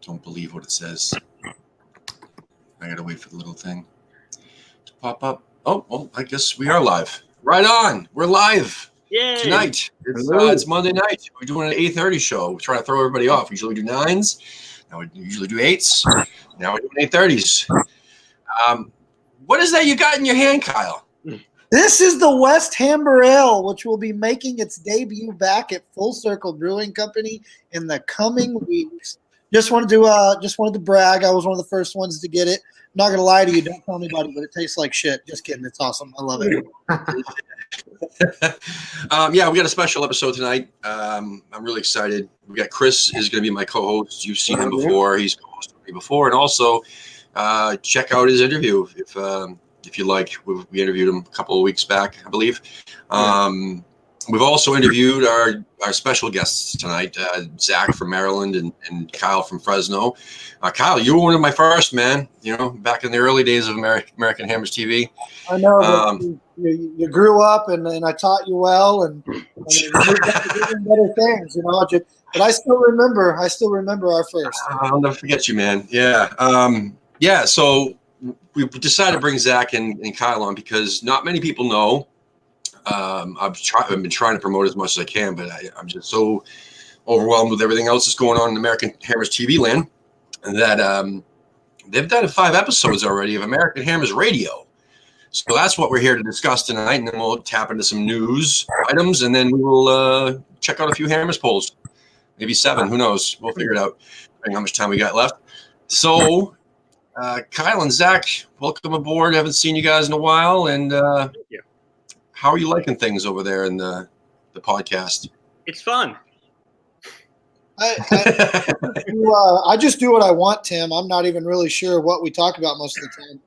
Don't believe what it says. I gotta wait for the little thing to pop up. Oh, well, I guess we are live. Right on. We're live. Yay. Tonight. It's Monday night. We're doing an 8:30 show. We're trying to throw everybody off. Usually we do 9s. Now we usually do 8s. Now we're doing 8:30s. What is that you got in your hand, Kyle? This is the West Hamber Ale, which will be making its debut back at Full Circle Brewing Company in the coming weeks. Just wanted to brag. I was one of the first ones to get it. I'm not gonna lie to you. Don't tell anybody, but it tastes like shit. Just kidding. It's awesome. I love it. Yeah, we got a special episode tonight. I'm really excited. We got Chris is going to be my co-host. You've seen him before. He's co-hosted me before, and also check out his interview if you like. We interviewed him a couple of weeks back, I believe. We've also interviewed our special guests tonight, Zach from Maryland and Kyle from Fresno. Kyle, you were one of my first, man, back in the early days of American Hammers TV. I know. You grew up, and I taught you well, and you moved on to doing better things, But I still remember our first. I'll never forget you, man. Yeah. So we decided to bring Zach and Kyle on because not many people know. I've been trying to promote as much as I can, but I'm just so overwhelmed with everything else that's going on in American Hammers TV land that they've done 5 episodes already of American Hammers Radio. So that's what we're here to discuss tonight, and then we'll tap into some news items, and then we will check out a few Hammers polls, maybe 7. Who knows? We'll figure it out. Depending how much time we got left. So, Kyle and Zach, welcome aboard. Haven't seen you guys in a while, and how are you liking things over there in the podcast? It's fun. I just do what I want, Tim. I'm not even really sure what we talk about most of the time.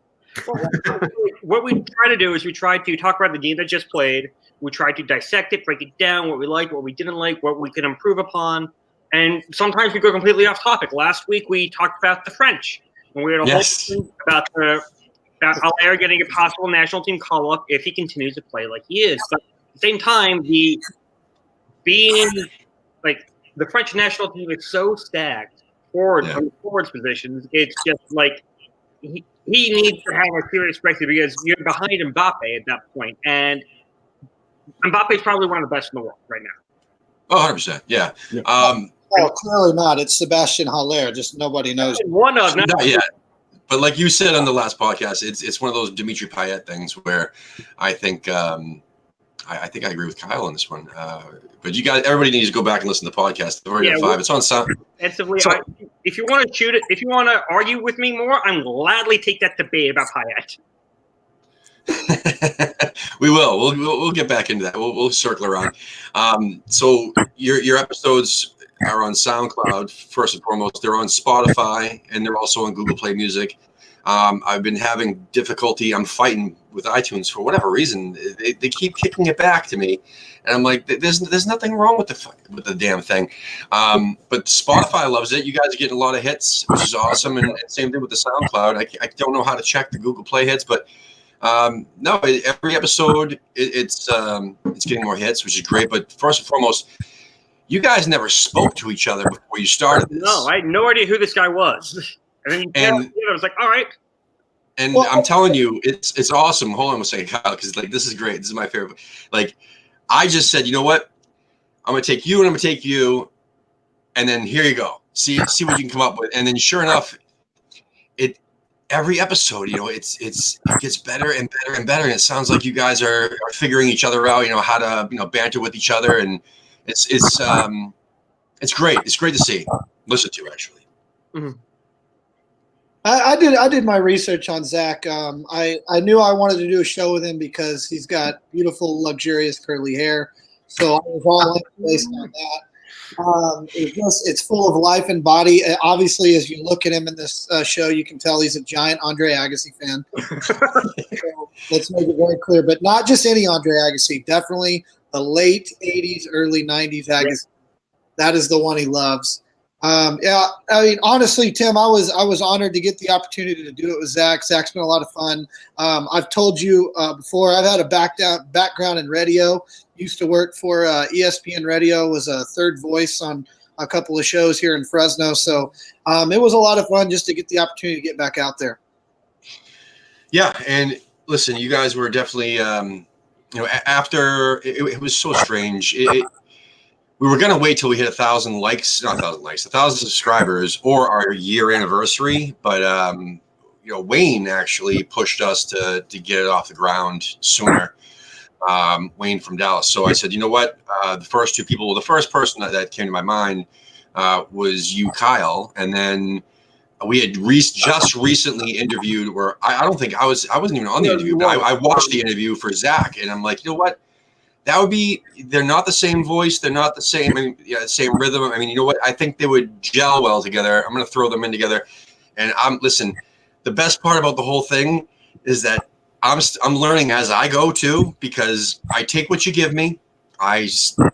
What we try to do is we try to talk about the game that just played. We try to dissect it, break it down, what we liked, what we didn't like, what we can improve upon. And sometimes we go completely off topic. Last week we talked about the French. And we had a whole thing about Allaire getting a possible national team call-up if he continues to play like he is. But at the same time, the French national team is so stacked forwards positions. It's just like he needs to have a serious breakthrough because you're behind Mbappe at that point. And Mbappe is probably one of the best in the world right now. Oh, 100%. Yeah. Clearly not. It's Sebastian Haller. Just nobody knows. Not yet. But like you said on the last podcast, it's one of those Dimitri Payet things where I think I agree with Kyle on this one. But everybody needs to go back and listen to the podcast. They've already got 5. It's on sound. If you want to shoot it, if you want to argue with me more, I'm gladly take that debate about Payet. We will. We'll get back into that. We'll circle around. So your episodes are on SoundCloud first and foremost. They're on Spotify and they're also on Google Play Music. I've been having difficulty. I'm fighting with iTunes for whatever reason. They keep kicking it back to me, and I'm like, there's nothing wrong with the damn thing. But Spotify loves it. You guys are getting a lot of hits, which is awesome. And same thing with the SoundCloud. I don't know how to check the Google Play hits, but no, every episode it's getting more hits, which is great. But first and foremost, you guys never spoke to each other before you started this. No, I had no idea who this guy was. And I was like, all right. And I'm telling you, it's awesome. Hold on a second, Kyle, because this is great. This is my favorite. I just said, you know what? I'm gonna take you and I'm gonna take you, and then here you go. See what you can come up with. And then sure enough, every episode, it gets better and better and better. And it sounds like you guys are figuring each other out. How to banter with each other, and it's great. It's great to see, listen to actually. Mm-hmm. I did my research on Zach. I knew I wanted to do a show with him because he's got beautiful, luxurious curly hair. So I was all in based on that. It's full of life and body. Obviously, as you look at him in this show, you can tell he's a giant Andre Agassi fan. So let's make it very clear. But not just any Andre Agassi. Definitely the late 80s, early 90s Agassi. That is the one he loves. Honestly, Tim, I was honored to get the opportunity to do it with Zach. Zach's been a lot of fun. I've told you before, I've had a background in radio. Used to work for ESPN Radio, was a third voice on a couple of shows here in Fresno. So it was a lot of fun just to get the opportunity to get back out there. Yeah, and listen, you guys were definitely, after it was so strange. We were gonna wait till we hit 1,000 likes, not 1,000 likes, 1,000 subscribers, or our year anniversary. But Wayne actually pushed us to get it off the ground sooner. Wayne from Dallas. So I said, you know what? The first person that came to my mind was you, Kyle, and then we had just recently interviewed. Where I don't think I wasn't even on the interview, but I watched the interview for Zach, and I'm like, you know what? That would be. They're not the same voice. They're not the same. Same rhythm. I mean, you know what? I think they would gel well together. I'm going to throw them in together. And listen. The best part about the whole thing is that I'm learning as I go too, because I take what you give me. I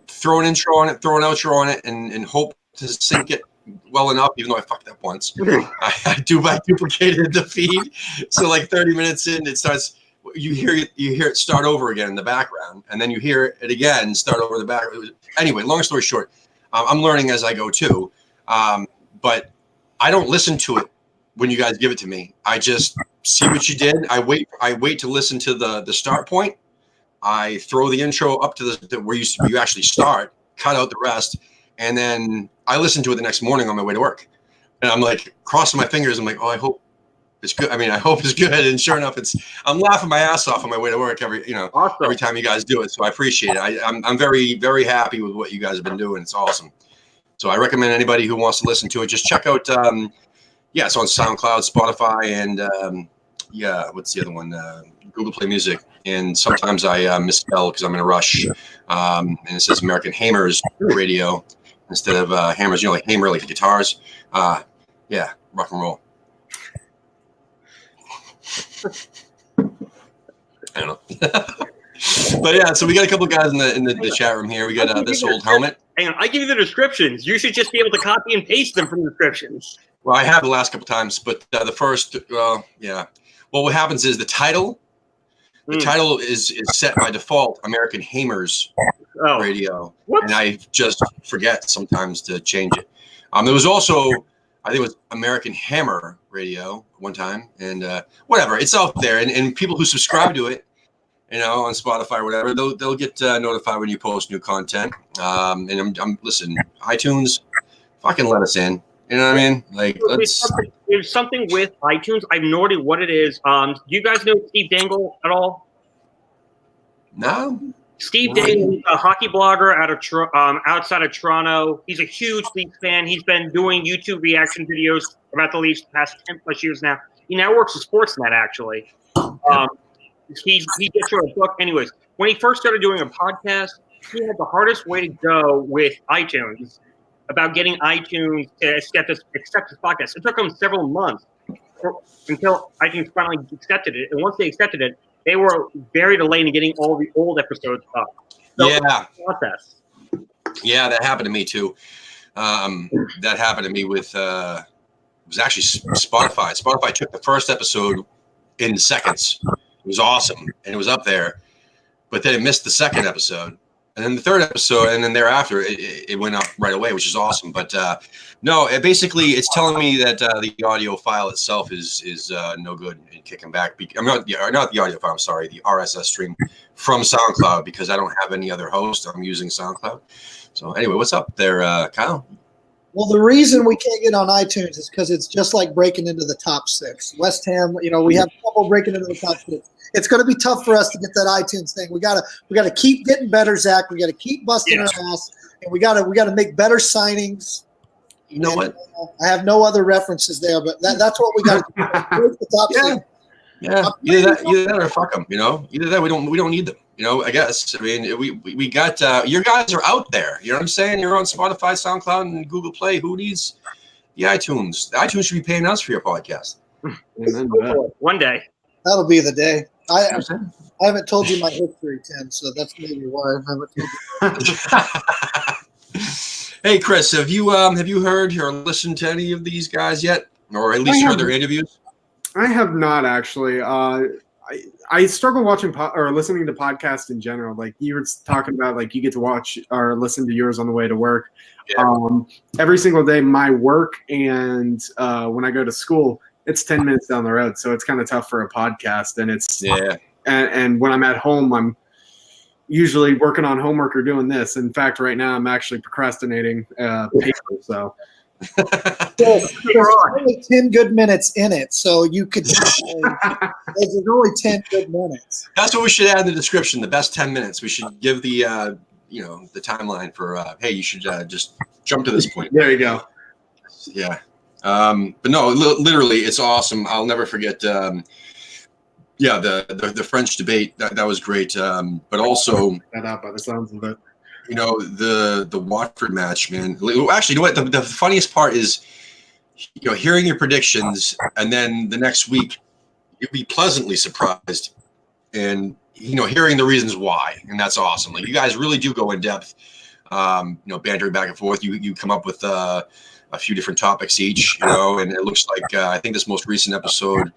throw an intro on it, throw an outro on it, and hope to sync it well enough. Even though I fucked up once, I duplicated the feed. So like 30 minutes in, it starts. You hear it start over again in the background, and then you hear it again start over the background. Anyway, long story short, I'm learning as I go too, but I don't listen to it when you guys give it to me. I just see what you did. I wait to listen to the start point. I throw the intro up to the where you actually start, cut out the rest, and then I listen to it the next morning on my way to work. And I'm like crossing my fingers. I'm like, oh, I hope it's good. I mean, I hope it's good. And sure enough, I'm laughing my ass off on my way to work every time you guys do it. So I appreciate it. I'm very, very happy with what you guys have been doing. It's awesome. So I recommend anybody who wants to listen to it, just check out. It's on SoundCloud, Spotify, and what's the other one? Google Play Music. And sometimes I misspell because I'm in a rush. And it says American Hammers Radio instead of hammers. Like hammer, like guitars. Rock and roll. I don't know. But yeah, so we got a couple of guys in the chat room here. We got this old helmet. Hang on, I give you the descriptions. You should just be able to copy and paste them from the descriptions. Well, I have the last couple times, but the first, Well, what happens is the title is set by default American Hammers Radio, and I just forget sometimes to change it. There was also, I think it was American Hammer Radio one time, and whatever, it's out there, and people who subscribe to it, on Spotify or whatever, they'll get notified when you post new content. And I'm listen, iTunes, fucking let us in. You know what I mean? Like, there's something with iTunes. I have no idea what it is. Do you guys know Steve Dangle at all? No. Steve Dangle is a hockey blogger outside of Toronto. He's a huge Leafs fan. He's been doing YouTube reaction videos about the Leafs the past 10 plus years now. He now works at Sportsnet, actually. He just wrote a book. Anyways, when he first started doing a podcast, he had the hardest way to go with iTunes about getting iTunes to accept his podcast. It took him several months until iTunes finally accepted it. And once they accepted it, they were very delayed in getting all the old episodes up. So process. Yeah, that happened to me too. That happened to me with it was actually Spotify. Spotify took the first episode in seconds. It was awesome, and it was up there. But then it missed the second episode. And then the third episode, and then thereafter, it went up right away, which is awesome. But no, it's telling me that the audio file itself is no good and kicking back. Not the audio file. I'm sorry, the RSS stream from SoundCloud, because I don't have any other host. I'm using SoundCloud. So anyway, what's up there, Kyle? Well, the reason we can't get on iTunes is because it's just like breaking into the top 6. West Ham, we have trouble breaking into the top 6. It's going to be tough for us to get that iTunes thing. We gotta keep getting better, Zach. We got to keep busting our ass, and we gotta make better signings. You know what? I have no other references there, but that's what we got to do. The top 6. Yeah. Either that or fuck them. Either that we don't need them. I guess. I mean, we got your guys are out there. You know what I'm saying? You're on Spotify, SoundCloud, and Google Play. Who needs the iTunes? The iTunes should be paying us for your podcast. One day. That'll be the day. I haven't told you my history, Tim, so that's maybe why I haven't told you. Hey, Chris, have you heard or listened to any of these guys yet, or at least heard their interviews? I have not actually. I struggle watching or listening to podcasts in general. Like you were talking about, like you get to watch or listen to yours on the way to work. Yeah. Every single day, my work and when I go to school, it's 10 minutes down the road, so it's kind of tough for a podcast. And it's and when I'm at home, I'm usually working on homework or doing this. In fact, right now I'm actually procrastinating paper. So there's only 10 good minutes in it, so you could there's only 10 good minutes. That's what we should add in the description. The best 10 minutes. We should give the the timeline for hey, you should just jump to this point. There you go. Yeah. But no, literally, it's awesome. I'll never forget. The French debate that was great. But also That out by the sounds of it. The Watford match, man. Actually, you know what? The funniest part is, hearing your predictions, and then the next week you'd be pleasantly surprised, and hearing the reasons why, and that's awesome. Like you guys really do go in depth, bantering back and forth. You come up with a few different topics each, and it looks like I think this most recent episode,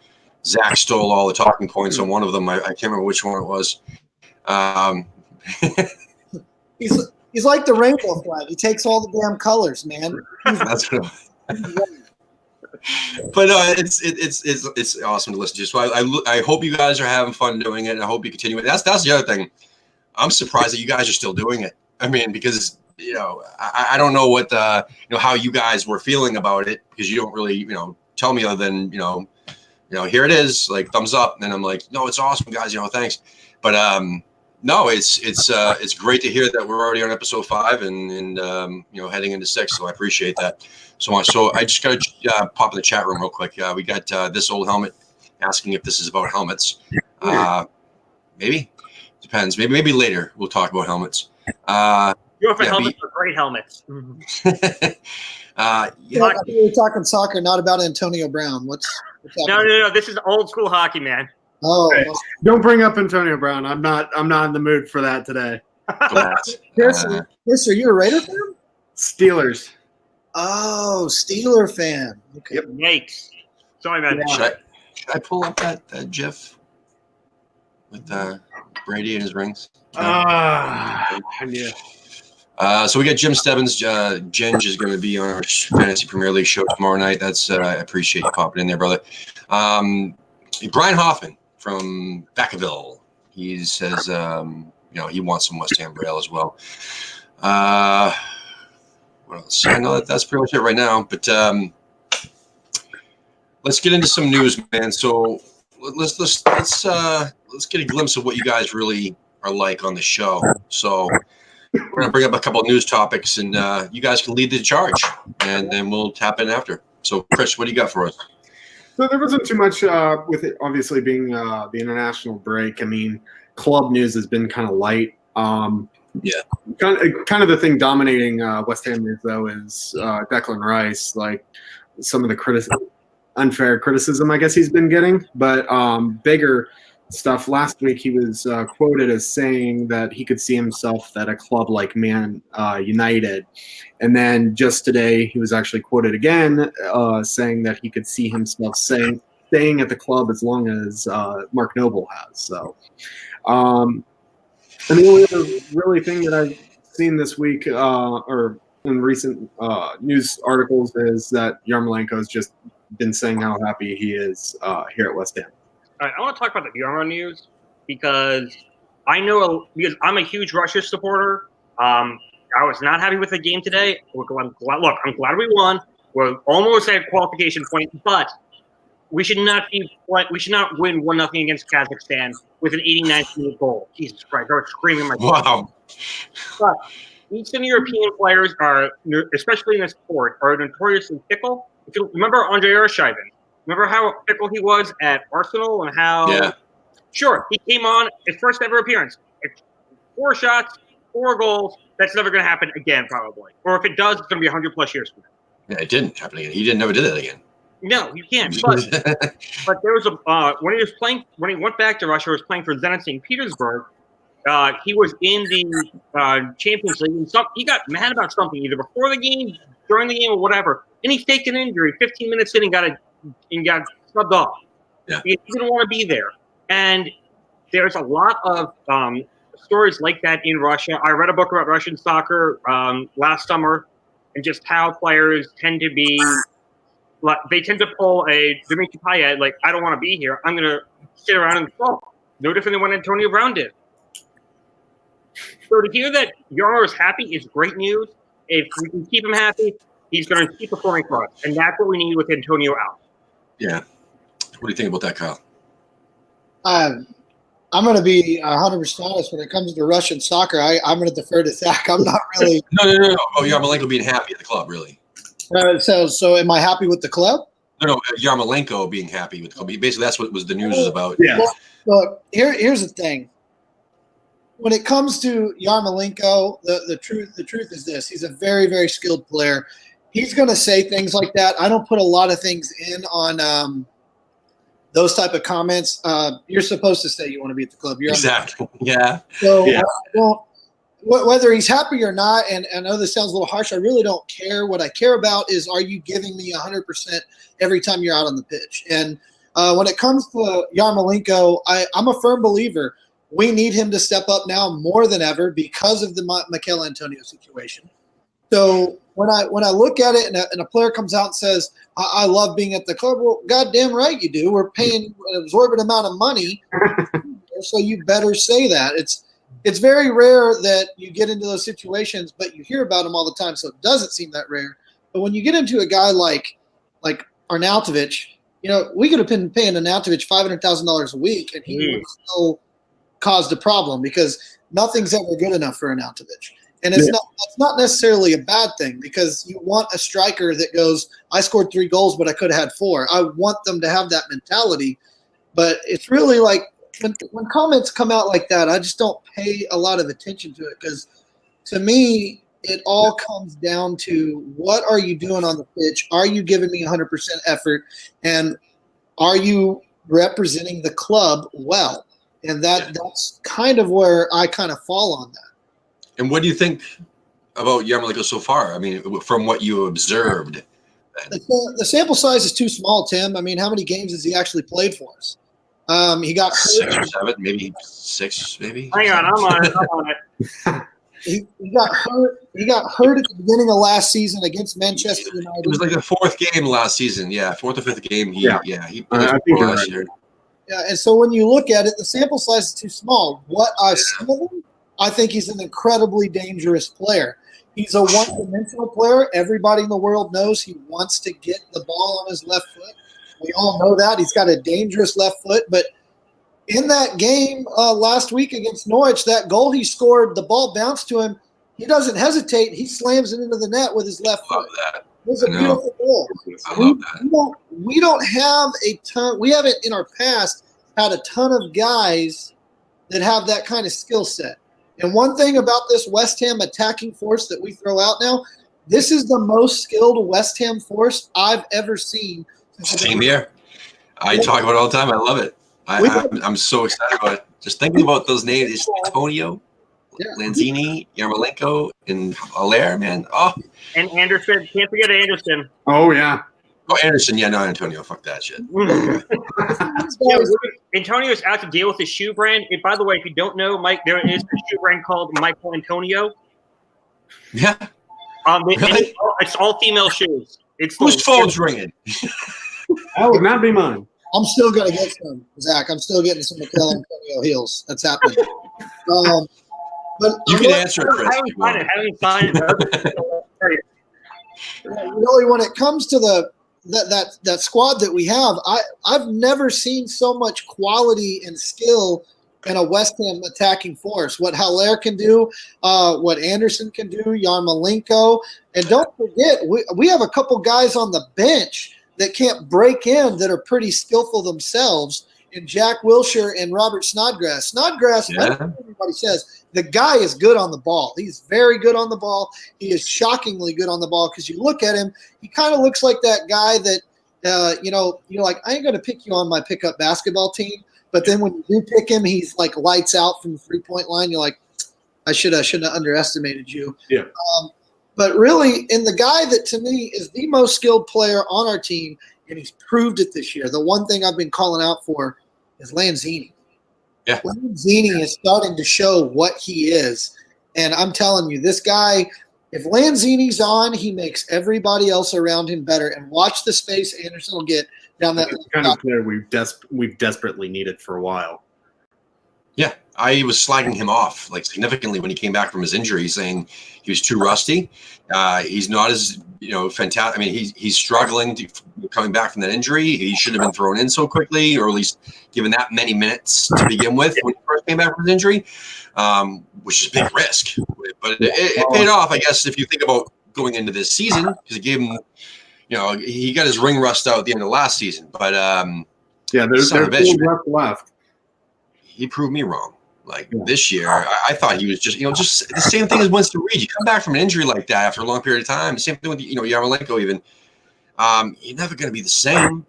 Zach stole all the talking points on one of them. I can't remember which one it was. He's like the rainbow flag. He takes all the damn colors, man. That's good. But it's awesome to listen to. So I hope you guys are having fun doing it, and I hope you continue it. That's the other thing. I'm surprised that you guys are still doing it. I mean, because I don't know what how you guys were feeling about it, because you don't really tell me, other than here it is, like thumbs up, and I'm like, no, it's awesome, guys. Thanks. But no, it's great to hear that we're already on episode 5 and heading into 6. So I appreciate that so much. So I just got to pop in the chat room real quick. We got this old helmet asking if this is about helmets. Maybe depends. Maybe later we'll talk about helmets. Helmets are great helmets. We're talking soccer, not about Antonio Brown. What's happening? No. This is old school hockey, man. Oh, don't bring up Antonio Brown. I'm not in the mood for that today. Chris, are you a Raider fan? Steelers. Oh, Steeler fan. Okay. Yep. Yikes. Sorry, man. Yeah. Should I pull up that GIF with Brady and his rings? Yeah. So we got Jim Stebbins. Ginge is going to be on our Fantasy Premier League show tomorrow night. That's I appreciate you popping in there, brother. Brian Hoffman from Vacaville. He says, he wants some West Ham Braille as well. What else? I know that's pretty much it right now. But let's get into some news, man. So let's get a glimpse of what you guys really are like on the show. So we're gonna bring up a couple of news topics, and you guys can lead the charge, and then we'll tap in after. So, Chris, what do you got for us? So there wasn't too much with it, obviously being the international break. I mean, club news has been kind of light. Yeah. Kind of the thing dominating West Ham news, though, is Declan Rice. Like some of the unfair criticism, I guess he's been getting. But bigger stuff. Last week, he was quoted as saying that he could see himself at a club like Man United. And then just today, he was actually quoted again saying that he could see himself staying at the club as long as Mark Noble has. So, and the only other really thing that I've seen this week or in recent news articles is that Yarmolenko's just been saying how happy he is here at West Ham. All right, I want to talk about the Yarmo news because because I'm a huge Russia supporter. I was not happy with the game today. I'm glad we won. We're almost at qualification point, but we should not win 1-0 against Kazakhstan with an 89th minute goal. Jesus Christ, I was screaming my Wow. But Eastern European players are, especially in this sport, are notoriously fickle. If you remember Andrei Arshavin, remember how fickle he was at Arsenal and how? Yeah. Sure, he came on his first ever appearance. 4 shots, 4 goals. That's never going to happen again, probably. Or if it does, it's going to be 100+ years from now. Yeah, it didn't happen again. He never did it again. No, you can't. But there was when he went back to Russia, he was playing for Zenit St. Petersburg. He was in the Champions League, and he got mad about something either before the game, during the game, or whatever. And he faked an injury 15 minutes in and got subbed off. Yeah. He didn't want to be there. And there's a lot of stories like that in Russia. I read a book about Russian soccer last summer, and just how players tend to be like, they tend to pull a Dimitri Payet, like, I don't want to be here. I'm going to sit around and sulk. No different than what Antonio Brown did. So to hear that Yarmo is happy is great news. If we can keep him happy, he's going to keep performing for us. And that's what we need with Antonio out. Yeah. What do you think about that, Kyle? I'm going to be 100% honest when it comes to Russian soccer. I'm going to defer to Zach. I'm not really. No. Oh, Yarmolenko being happy at the club, really. So am I happy with the club? No, Yarmolenko being happy with the club. Basically, that's what the news was about. Yeah. Look, here's the thing. When it comes to Yarmolenko, the truth is this: he's a very, very skilled player. He's going to say things like that. I don't put a lot of things in on those type of comments. You're supposed to say you want to be at the club. Exactly. Yeah. So Yeah. whether he's happy or not, and I know this sounds a little harsh, I really don't care. What I care about is, are you giving me 100% every time you're out on the pitch? And when it comes to Yarmolenko, I'm a firm believer. We need him to step up now more than ever because of the Mikel Antonio situation. So when I look at it and a player comes out and says, I love being at the club, well, goddamn right you do. We're paying an exorbitant amount of money, so you better say that. It's very rare that you get into those situations, but you hear about them all the time, so it doesn't seem that rare. But when you get into a guy like Arnautovic, we could have been paying Arnautovic $500,000 a week, and he would still caused a problem because nothing's ever good enough for Arnautovic. And it's not necessarily a bad thing, because you want a striker that goes, I scored 3 goals, but I could have had 4. I want them to have that mentality. But it's really like when comments come out like that, I just don't pay a lot of attention to it, because to me, it all comes down to, what are you doing on the pitch? Are you giving me 100% effort? And are you representing the club well? And that's kind of where I kind of fall on that. And what do you think about Yarmolenko so far? I mean, from what you observed. The sample size is too small, Tim. I mean, how many games has he actually played for us? He got 6 or 7, maybe 6, maybe. Hang on, I'm on it. He got hurt. He got hurt at the beginning of last season against Manchester United. It was like the 4th game last season. Yeah, 4th or 5th game. He I think you're last right. year. Yeah, and so when you look at it, the sample size is too small. What I've seen of him, I think he's an incredibly dangerous player. He's a one-dimensional player. Everybody in the world knows he wants to get the ball on his left foot. We all know that. He's got a dangerous left foot. But in that game last week against Norwich, that goal he scored, the ball bounced to him. He doesn't hesitate. He slams it into the net with his left Love foot. that. It was a beautiful goal. I love that. We don't have a ton. We haven't in our past had a ton of guys that have that kind of skill set. And one thing about this West Ham attacking force that we throw out now, this is the most skilled West Ham force I've ever seen. Same here. I talk about it all the time. I love it. I'm so excited about it. Just thinking about those names. It's Antonio, Lanzini, Yarmolenko, and Allaire, man. Oh. And Anderson. Can't forget Anderson. Oh, yeah. Oh, Anderson. Yeah, not Antonio. Fuck that shit. Antonio's out to deal with his shoe brand. And by the way, if you don't know, Mike, there is a shoe brand called Michael Antonio. Yeah. Really? It's all female shoes. Whose phone's ringing? That would not be mine. I'm still going to get some, Zach. I'm still getting some Mikel Antonio heels. That's happening. But You can answer it, Chris. I haven't signed it. Really, when it comes to that squad that we have, I've never seen so much quality and skill in a West Ham attacking force. What Haller can do, what Anderson can do, Yarmolenko, and don't forget, we have a couple guys on the bench that can't break in that are pretty skillful themselves, in Jack Wilshere and Robert Snodgrass. Snodgrass, everybody says, the guy is good on the ball. He's very good on the ball. He is shockingly good on the ball, because you look at him, he kind of looks like that guy that, you're like, I ain't going to pick you on my pickup basketball team. But then when you do pick him, he's like lights out from the 3-point line. You're like, I shouldn't have underestimated you. Yeah. But really, and the guy that to me is the most skilled player on our team, and he's proved it this year. The one thing I've been calling out for is Lanzini. Yeah. Lanzini is starting to show what he is. And I'm telling you, this guy, if Lanzini's on, he makes everybody else around him better. And watch the space Anderson will get down that. It's kind of player we've desperately needed for a while. Yeah, I was slagging him off like significantly when he came back from his injury, saying he was too rusty. He's not as fantastic. I mean, he's struggling coming back from that injury. He shouldn't have been thrown in so quickly, or at least given that many minutes to begin with when he first came back from his injury, which is a big risk. But it paid off, I guess, if you think about going into this season, because it gave him, he got his ring rust out at the end of last season. But there's left. He proved me wrong. This year, I thought he was just the same thing as Winston Reed. You come back from an injury like that after a long period of time. Same thing with Yarmolenko even. He's never going to be the same,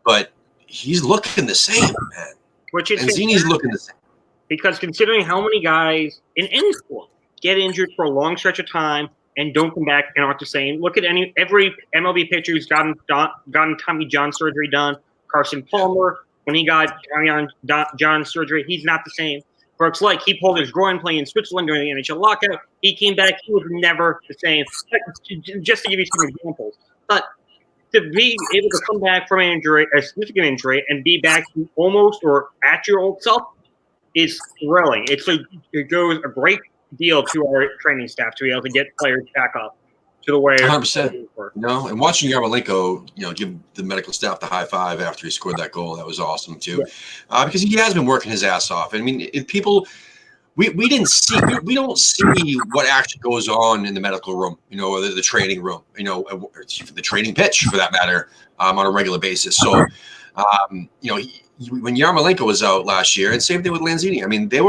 but he's looking the same, man. And Zini's looking the same. Because considering how many guys in any sport get injured for a long stretch of time and don't come back and aren't the same. Look at every MLB pitcher who's gotten Tommy John surgery done. Carson Palmer. When he got John surgery, he's not the same. Brooks Lake, he pulled his groin playing in Switzerland during the NHL lockout. He came back, he was never the same. Just to give you some examples. But to be able to come back from an injury, a significant injury, and be back to almost or at your old self is thrilling. It goes a great deal to our training staff to be able to get players back up to the way. 100%. No, and watching Yarmolenko, give the medical staff the high five after he scored that goal, that was awesome too, because he has been working his ass off. I mean, we don't see what actually goes on in the medical room, or the training room, or the training pitch for that matter, on a regular basis. So, when Yarmolenko was out last year, and same thing with Lanzini. I mean, they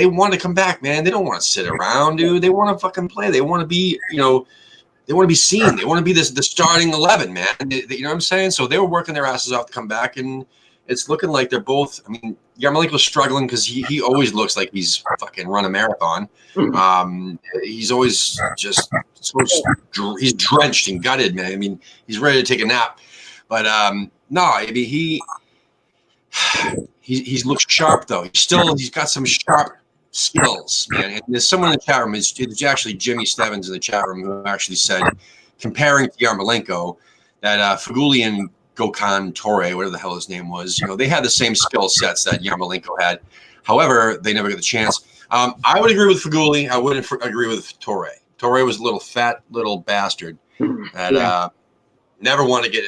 want to come back, man. They don't want to sit around, dude. They want to fucking play. They want to be, they want to be seen. They want to be the starting 11, man. You know what I'm saying? So they were working their asses off to come back, and it's looking like they're both. I mean, Yarmolenko's struggling because he always looks like he's fucking run a marathon. He's always just he's drenched and gutted, man. I mean, he's ready to take a nap. But no, I mean he looks sharp though. He's got some sharp skills, man. And there's someone in the chat room, it's actually Jimmy Stevens in the chat room, who actually said, comparing to Yarmolenko, that Faguli and Gökhan Torre, whatever the hell his name was, they had the same skill sets that Yarmolenko had. However, they never got the chance. I would agree with Faguli. I wouldn't agree with Torre. Torre was a little fat little bastard that never wanted to get,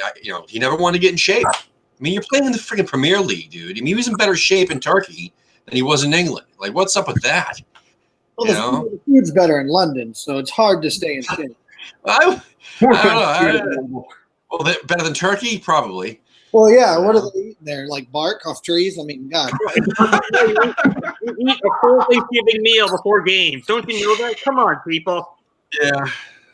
he never wanted to get in shape. I mean, you're playing in the freaking Premier League, dude. I mean, he was in better shape in Turkey than he was in England. Like, what's up with that? Well, the food's better in London, so it's hard to stay in shape. I don't know. Well, better than Turkey? Probably. Well, yeah. What are they eating there? Like bark off trees? I mean, God. You eat a full Thanksgiving meal before games. Don't you know that? Come on, people. Yeah.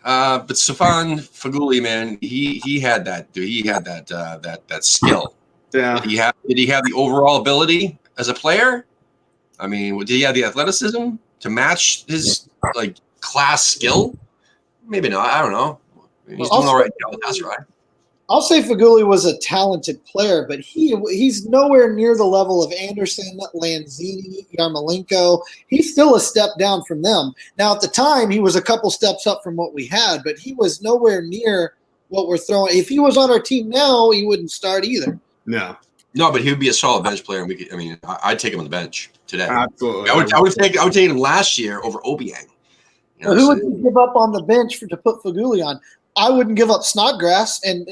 But Stefan Faguli, man, he had that, dude. He had that skill. Yeah. Did he have the overall ability as a player? I mean, did he have the athleticism to match his class skill? Maybe not. I don't know. He's doing all right. That's right. I'll say Faguli was a talented player, but he's nowhere near the level of Anderson, Lanzini, Yarmolenko. He's still a step down from them. Now, at the time, he was a couple steps up from what we had, but he was nowhere near what we're throwing. If he was on our team now, he wouldn't start either. No, but he would be a solid bench player. And I'd take him on the bench today. Absolutely. I would take him last year over Obiang. Who would you give up on the bench to put Faguli on? I wouldn't give up Snodgrass, and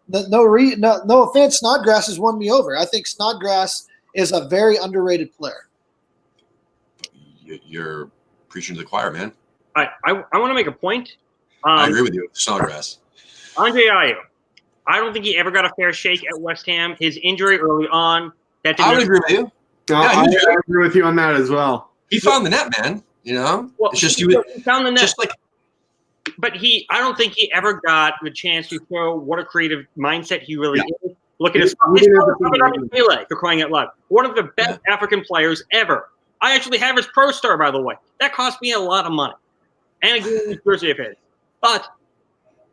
no offense, Snodgrass has won me over. I think Snodgrass is a very underrated player. You're preaching to the choir, man. I want to make a point. I agree with you, Snodgrass. Andre Ayew. I don't think he ever got a fair shake at West Ham. His injury early on. I would agree with you. I agree with you on that as well. He found the net, man. Well, it's just he found the net. Just but I don't think he ever got the chance to show what a creative mindset he really is. Look at his coming up in Pele, for crying out loud. One of the best African players ever. I actually have his Pro Star, by the way. That cost me a lot of money. And a green jersey of his. But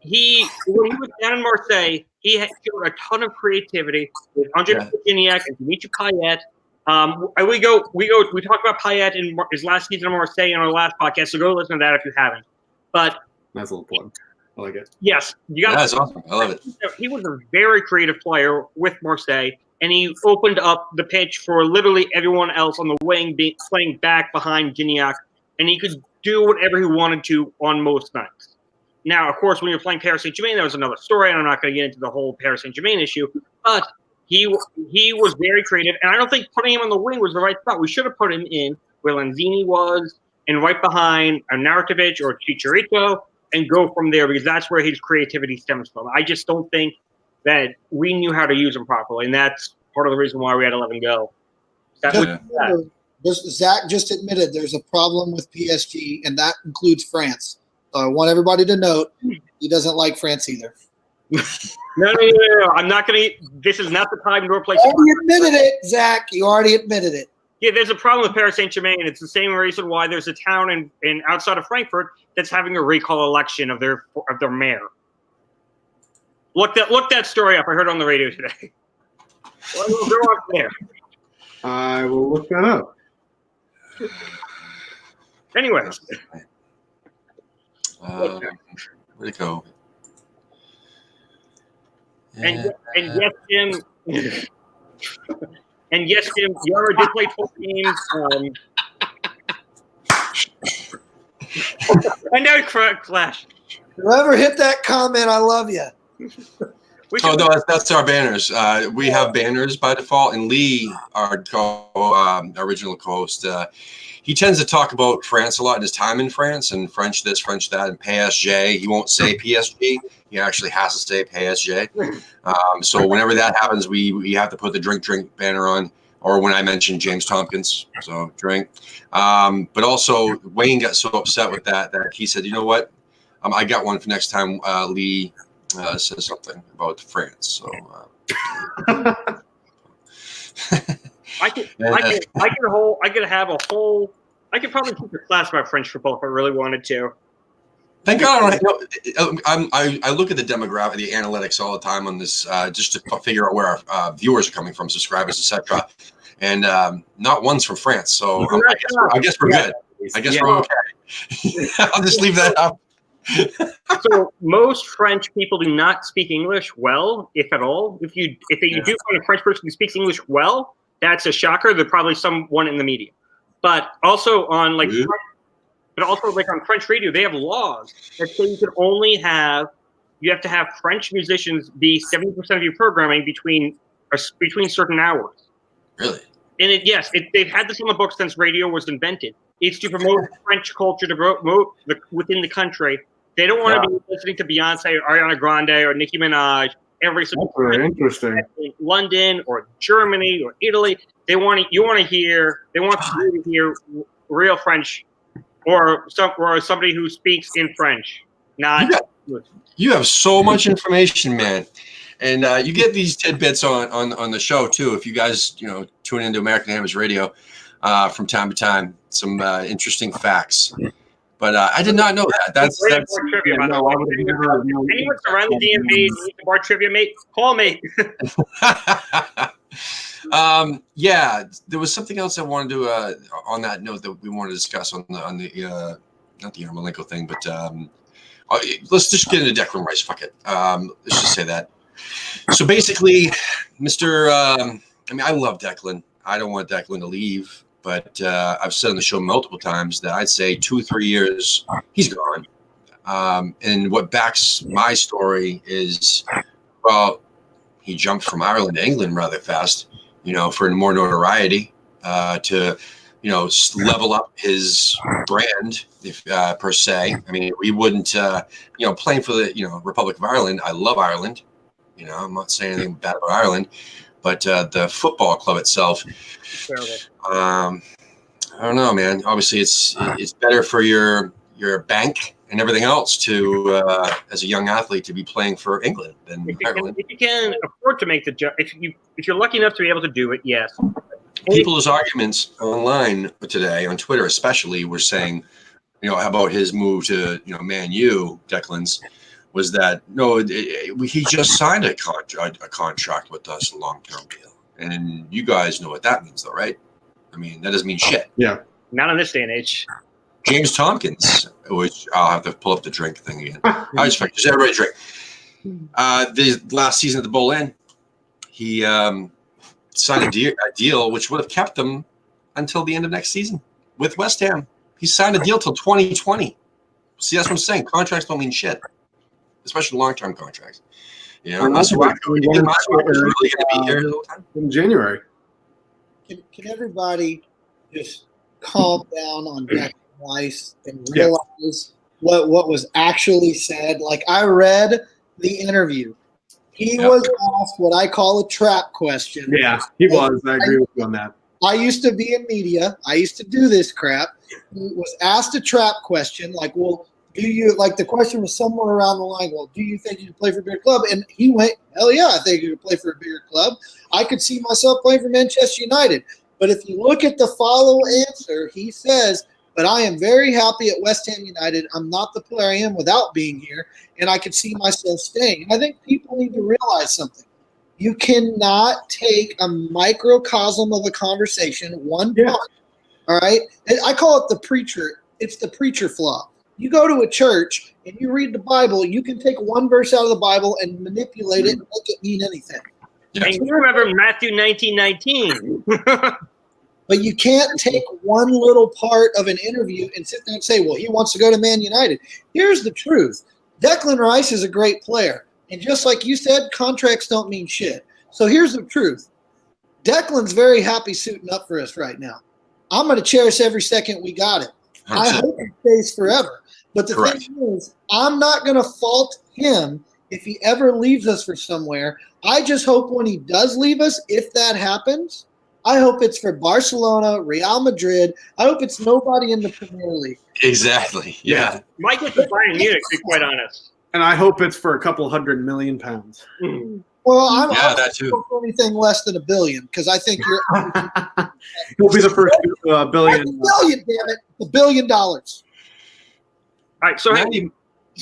when he was down in Marseille, he showed a ton of creativity with Andre Paginiak and Dimitri Payet. We talked about Payet in his last season of Marseille on our last podcast, so go listen to that if you haven't. But Nice little plug. I like it. yes, you got. That's awesome. I love it. He was a very creative player with Marseille, and he opened up the pitch for literally everyone else on the wing, playing back behind Gignac, and he could do whatever he wanted to on most nights. Now, of course, when you're playing Paris Saint-Germain, that was another story, and I'm not going to get into the whole Paris Saint-Germain issue, but he was very creative, and I don't think putting him on the wing was the right spot. We should have put him in where Lanzini was, and right behind a Naratovic or Chicharito, and go from there, because that's where his creativity stems from. I just don't think that we knew how to use him properly, and that's part of the reason why we had to let him go. Zach just admitted there's a problem with PSG, and that includes France. So I want everybody to note he doesn't like France either. No. I'm not going to. This is not the time nor place. You already admitted it, Zach. You already admitted it. Yeah, there's a problem with Paris Saint-Germain. It's the same reason why there's a town in outside of Frankfurt that's having a recall election of their mayor. Look that story up. I heard it on the radio today. Well, we'll go up there. I will look that up. Anyways. Where'd it go? And yes, Jim. And yes, Jim, Yara did play 12 games. And now Clash. Whoever hit that comment, I love you. No, that's our banners. We have banners by default, and Lee, our original co-host, he tends to talk about France a lot in his time in France, and French this, French that, and PSG. He won't say PSG. He actually has to say PSG. So whenever that happens, we have to put the drink banner on, or when I mention James Tompkins, so drink. But also, Wayne got so upset with that he said, you know what? I got one for next time Lee says something about France. So I could probably teach a class about French football if I really wanted to. Thank God. I look at the demographic, the analytics all the time on this, just to figure out where our viewers are coming from, subscribers, etc. And not one's from France, so I guess we're good. I guess we're okay. I'll just leave that up. So most French people do not speak English well, if at all. If you do find a French person who speaks English well, that's a shocker. They're probably someone in the media. But also on on French radio, they have laws that say you have to have French musicians be 70% of your programming between certain hours. Really? And they've had this on the books since radio was invented. It's to promote French culture, to promote within the country. They don't want to be listening to Beyonce or Ariana Grande or Nicki Minaj every single time. Very interesting. In London or Germany or Italy, they want you to hear real French or somebody who speaks in French. You have so much information, man. And you get these tidbits on the show too. If you guys tune into American Amateur Radio from time to time, some interesting facts. But I did not know that. That's trivia. Anyone around the DMV needs more trivia, mate? Call me. There was something else I wanted to on that note that we wanted to discuss on the not the Yarmolenko thing, but let's just get into Declan Rice. Fuck it. Let's just say that. So basically, I love Declan. I don't want Declan to leave, but I've said on the show multiple times that I'd say 2-3 years, he's gone. And what backs my story is, well, he jumped from Ireland to England rather fast, for more notoriety, to, level up his brand, if per se. I mean, we wouldn't, playing for the, Republic of Ireland. I love Ireland. I'm not saying anything bad about Ireland, but the football club itself, I don't know, man. Obviously, it's better for your bank and everything else to, as a young athlete, to be playing for England than Ireland. If you can afford to make the jump, if you're lucky enough to be able to do it, yes. People's arguments online today, on Twitter especially, were saying, about his move to, Man U, Declan's, was that no, he just signed a contract with us, a long-term deal. And you guys know what that means, though, right? I mean, that doesn't mean shit. Yeah. Not in this day and age. James Tompkins, which I'll have to pull up the drink thing again. I just everybody drink. The last season at the Bull Inn, he signed a deal which would have kept him until the end of next season with West Ham. He signed a deal till 2020. See, that's what I'm saying. Contracts don't mean shit, especially long-term contracts. You know, unless you think really going to be here the whole time in January. Can everybody just calm down on Declan Rice and realize what was actually said? Like, I read the interview. He was asked what I call a trap question. Yeah, he was. I agree with you on that. I used to be in media. I used to do this crap. He was asked a trap question, like, well, do you, like, the question was somewhere around the line, well, do you think you could play for a bigger club? And he went, hell yeah, I think you could play for a bigger club. I could see myself playing for Manchester United. But if you look at the follow answer, he says, but I am very happy at West Ham United. I'm not the player I am without being here, and I could see myself staying. And I think people need to realize something. You cannot take a microcosm of a conversation, one part, all right? And I call it the preacher. It's the preacher flaw. You go to a church and you read the Bible, you can take one verse out of the Bible and manipulate it and make it mean anything. And you remember Matthew 19:19. But you can't take one little part of an interview and sit there and say, well, he wants to go to Man United. Here's the truth. Declan Rice is a great player. And just like you said, contracts don't mean shit. So here's the truth. Declan's very happy suiting up for us right now. I'm going to cherish every second we got it. 100%. I hope he stays forever. But the Correct. thing is, I'm not going to fault him if he ever leaves us for somewhere. I just hope when he does leave us, if that happens, I hope it's for Barcelona, Real Madrid. I hope it's nobody in the Premier League. Exactly. Yeah. Mike was with Bayern Munich, to be quite honest. And I hope it's for a couple $100 million. Well, I'm That too. not for anything less than $1 billion because I think you're He'll be the first billion. $1 billion, damn it, $1 billion. All right, so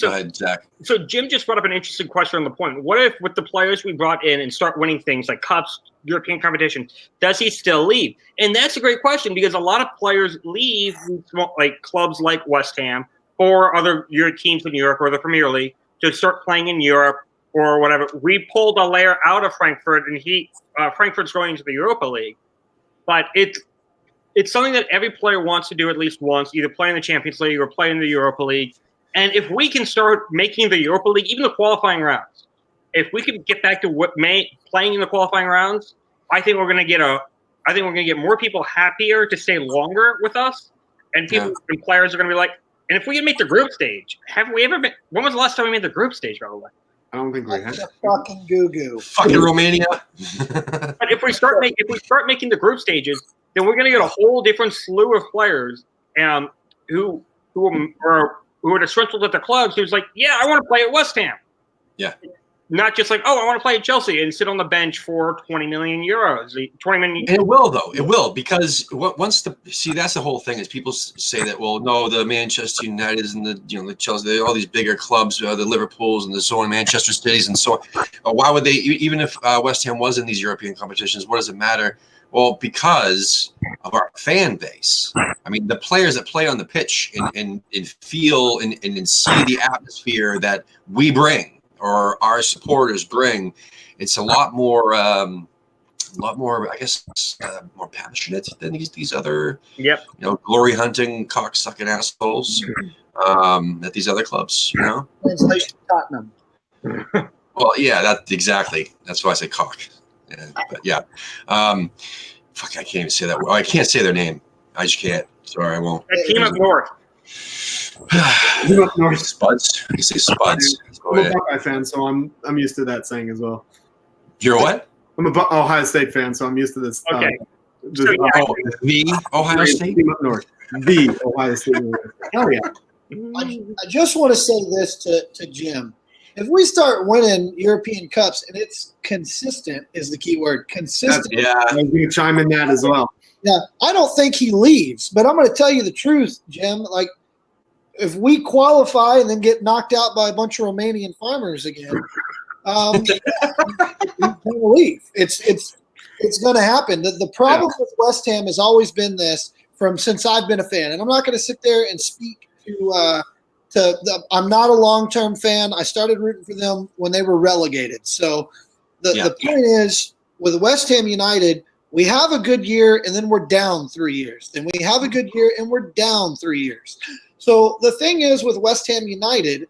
Go ahead, Zach. So Jim just brought up an interesting question on the point. What if with the players we brought in and start winning things like cups, European competition, does he still leave? And that's a great question because a lot of players leave like clubs like West Ham or other teams in Europe or the Premier League to start playing in Europe or whatever. We pulled Allaire out of Frankfurt and Frankfurt's going into the Europa League. But it's something that every player wants to do at least once, either play in the Champions League or play in the Europa League. And if we can start making the Europa League, even the qualifying rounds, if we can get back to playing in the qualifying rounds, I think we're going to get more people happier to stay longer with us, and people and players are going to be like, and if we can make the group stage, have we ever been? When was the last time we made the group stage? By the way, I don't think we have. Fucking goo. Fucking Romania. But if we start making the group stages, then we're going to get a whole different slew of players, who are disgruntled at their clubs. Who's like, yeah, I want to play at West Ham. Yeah. Not just like, oh, I want to play at Chelsea and sit on the bench for 20 million euros. 20 million. And it will, though. It will, because that's the whole thing is people say that, well, no, the Manchester United and the Chelsea, all these bigger clubs, the Liverpools and the so on, Manchester Cities and so on. Why would they, even if West Ham was in these European competitions, what does it matter? Well, because of our fan base. I mean, the players that play on the pitch and feel and see the atmosphere that we bring or our supporters bring, it's a lot more, I guess, more passionate than these other, glory hunting, cock sucking assholes at these other clubs. Translation: Tottenham. Well, yeah, that's why I say cock. But yeah, fuck, I can't even say that word. I can't say their name. I just can't. Sorry, I won't. Team up north. Spuds. I can say Spuds. I'm a Buckeye fan, so I'm used to that saying as well. You're what? I'm a Ohio State fan, so I'm used to this. Okay. The Ohio State? Team up north. The Ohio State. Hell yeah. I just want to say this to Jim. If we start winning European Cups and it's consistent is the key word, consistent. I'm going to chime in that as well. Yeah, I don't think he leaves, but I'm going to tell you the truth, Jim. Like, if we qualify and then get knocked out by a bunch of Romanian farmers again, he's going to leave. It's It's going to happen. The problem with West Ham has always been this since I've been a fan, and I'm not going to sit there and speak I'm not a long-term fan. I started rooting for them when they were relegated. So the point is, with West Ham United, we have a good year and then we're down 3 years. Then we have a good year and we're down 3 years. So the thing is with West Ham United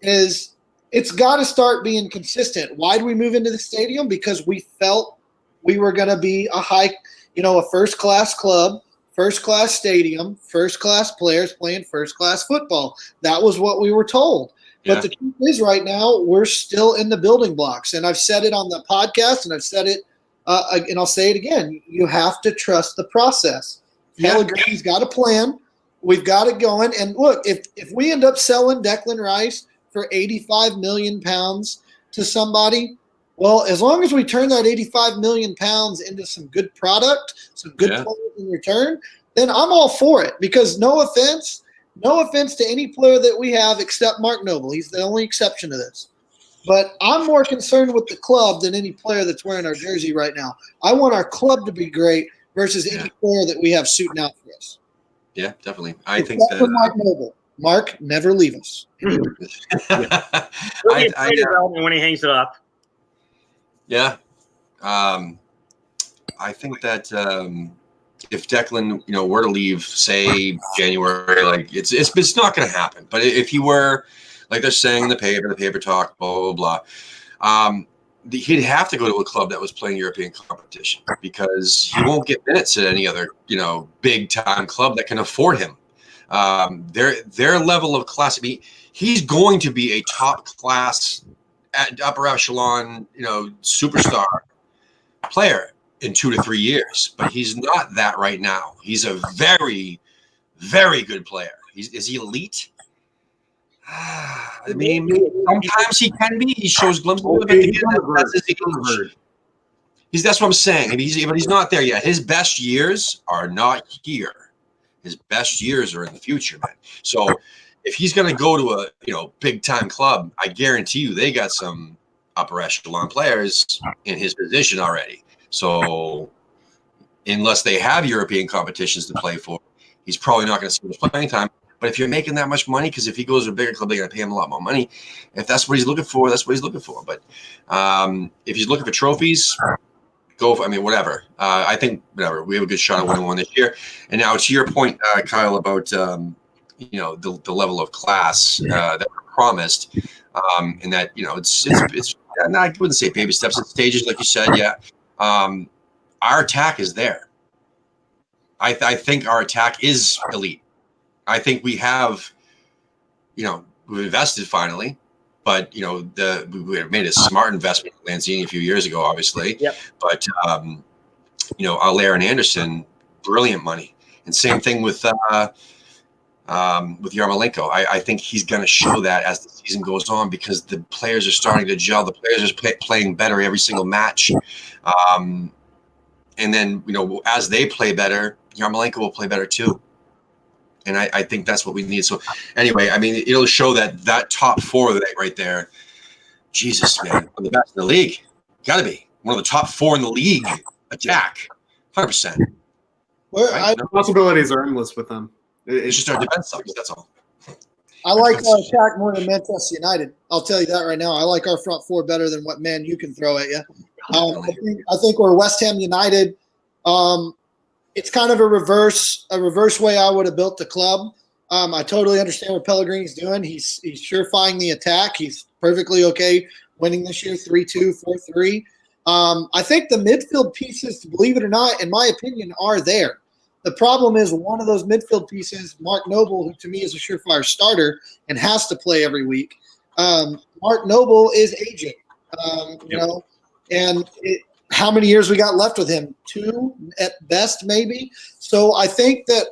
is it's got to start being consistent. Why do we move into the stadium? Because we felt we were going to be a first-class club, first-class stadium, first-class players playing first-class football. That was what we were told. But the truth is right now we're still in the building blocks. And I've said it on the podcast and I've said it and I'll say it again. You have to trust the process. Pellegrini's got a plan. We've got it going. And look, if we end up selling Declan Rice for 85 million pounds to somebody, well, as long as we turn that 85 million pounds into some good product, some good players in return, then I'm all for it. Because no offense to any player that we have except Mark Noble. He's the only exception to this. But I'm more concerned with the club than any player that's wearing our jersey right now. I want our club to be great versus any player that we have suiting out for us. Yeah, definitely. I think that Mark Noble. Mark, never leave us. When he hangs it up. Yeah. I think that if Declan, were to leave, say January, like it's not going to happen. But if he were, like they're saying in the paper talk, blah blah blah, he'd have to go to a club that was playing European competition because he won't get minutes at any other, big time club that can afford him. Their level of class. I mean, he's going to be a top class, upper echelon, superstar player in 2 to 3 years, but he's not that right now. He's a very, very good player. Is he elite? I mean, sometimes he can be. He shows glimpses of it, but that's what I'm saying. I mean, but he's not there yet. His best years are not here. His best years are in the future, man. So if he's going to go to a big time club, I guarantee you they got some upper echelon players in his position already. So unless they have European competitions to play for, he's probably not going to see much playing time. But if you're making that much money, because if he goes to a bigger club, they're going to pay him a lot more money. If that's what he's looking for, that's what he's looking for. But if he's looking for trophies, whatever. I think whatever. We have a good shot at winning one this year. And now to your point, Kyle, about the level of class that we're promised, and that it's I wouldn't say baby steps, it's stages, like you said. Yeah, our attack is there. I think our attack is elite. I think we have, we've invested finally. But we made a smart investment in Lanzini a few years ago, obviously. Yep. But Allaire and Anderson, brilliant money, and same thing with Yarmolenko. I think he's going to show that as the season goes on because the players are starting to gel. The players are playing better every single match, and then as they play better, Yarmolenko will play better too. And I think that's what we need. So anyway, I mean, it'll show that top four right there. Jesus, man, one of the best in the league. Got to be one of the top four in the league. Attack, 100%. Right? The possibilities are endless with them. It's just our defense sucks. That's all. I like our attack more than Manchester United. I'll tell you that right now. I like our front four better than what Man U can throw at you. I think we're West Ham United. It's kind of a reverse way I would have built the club. I totally understand what Pellegrini's doing. He's surefying the attack. He's perfectly okay winning this year, 3-2, 4-3. I think the midfield pieces, believe it or not, in my opinion, are there. The problem is one of those midfield pieces, Mark Noble, who to me is a surefire starter and has to play every week. Mark Noble is aging, and how many years we got left with him? 2 at best, maybe. So I think that,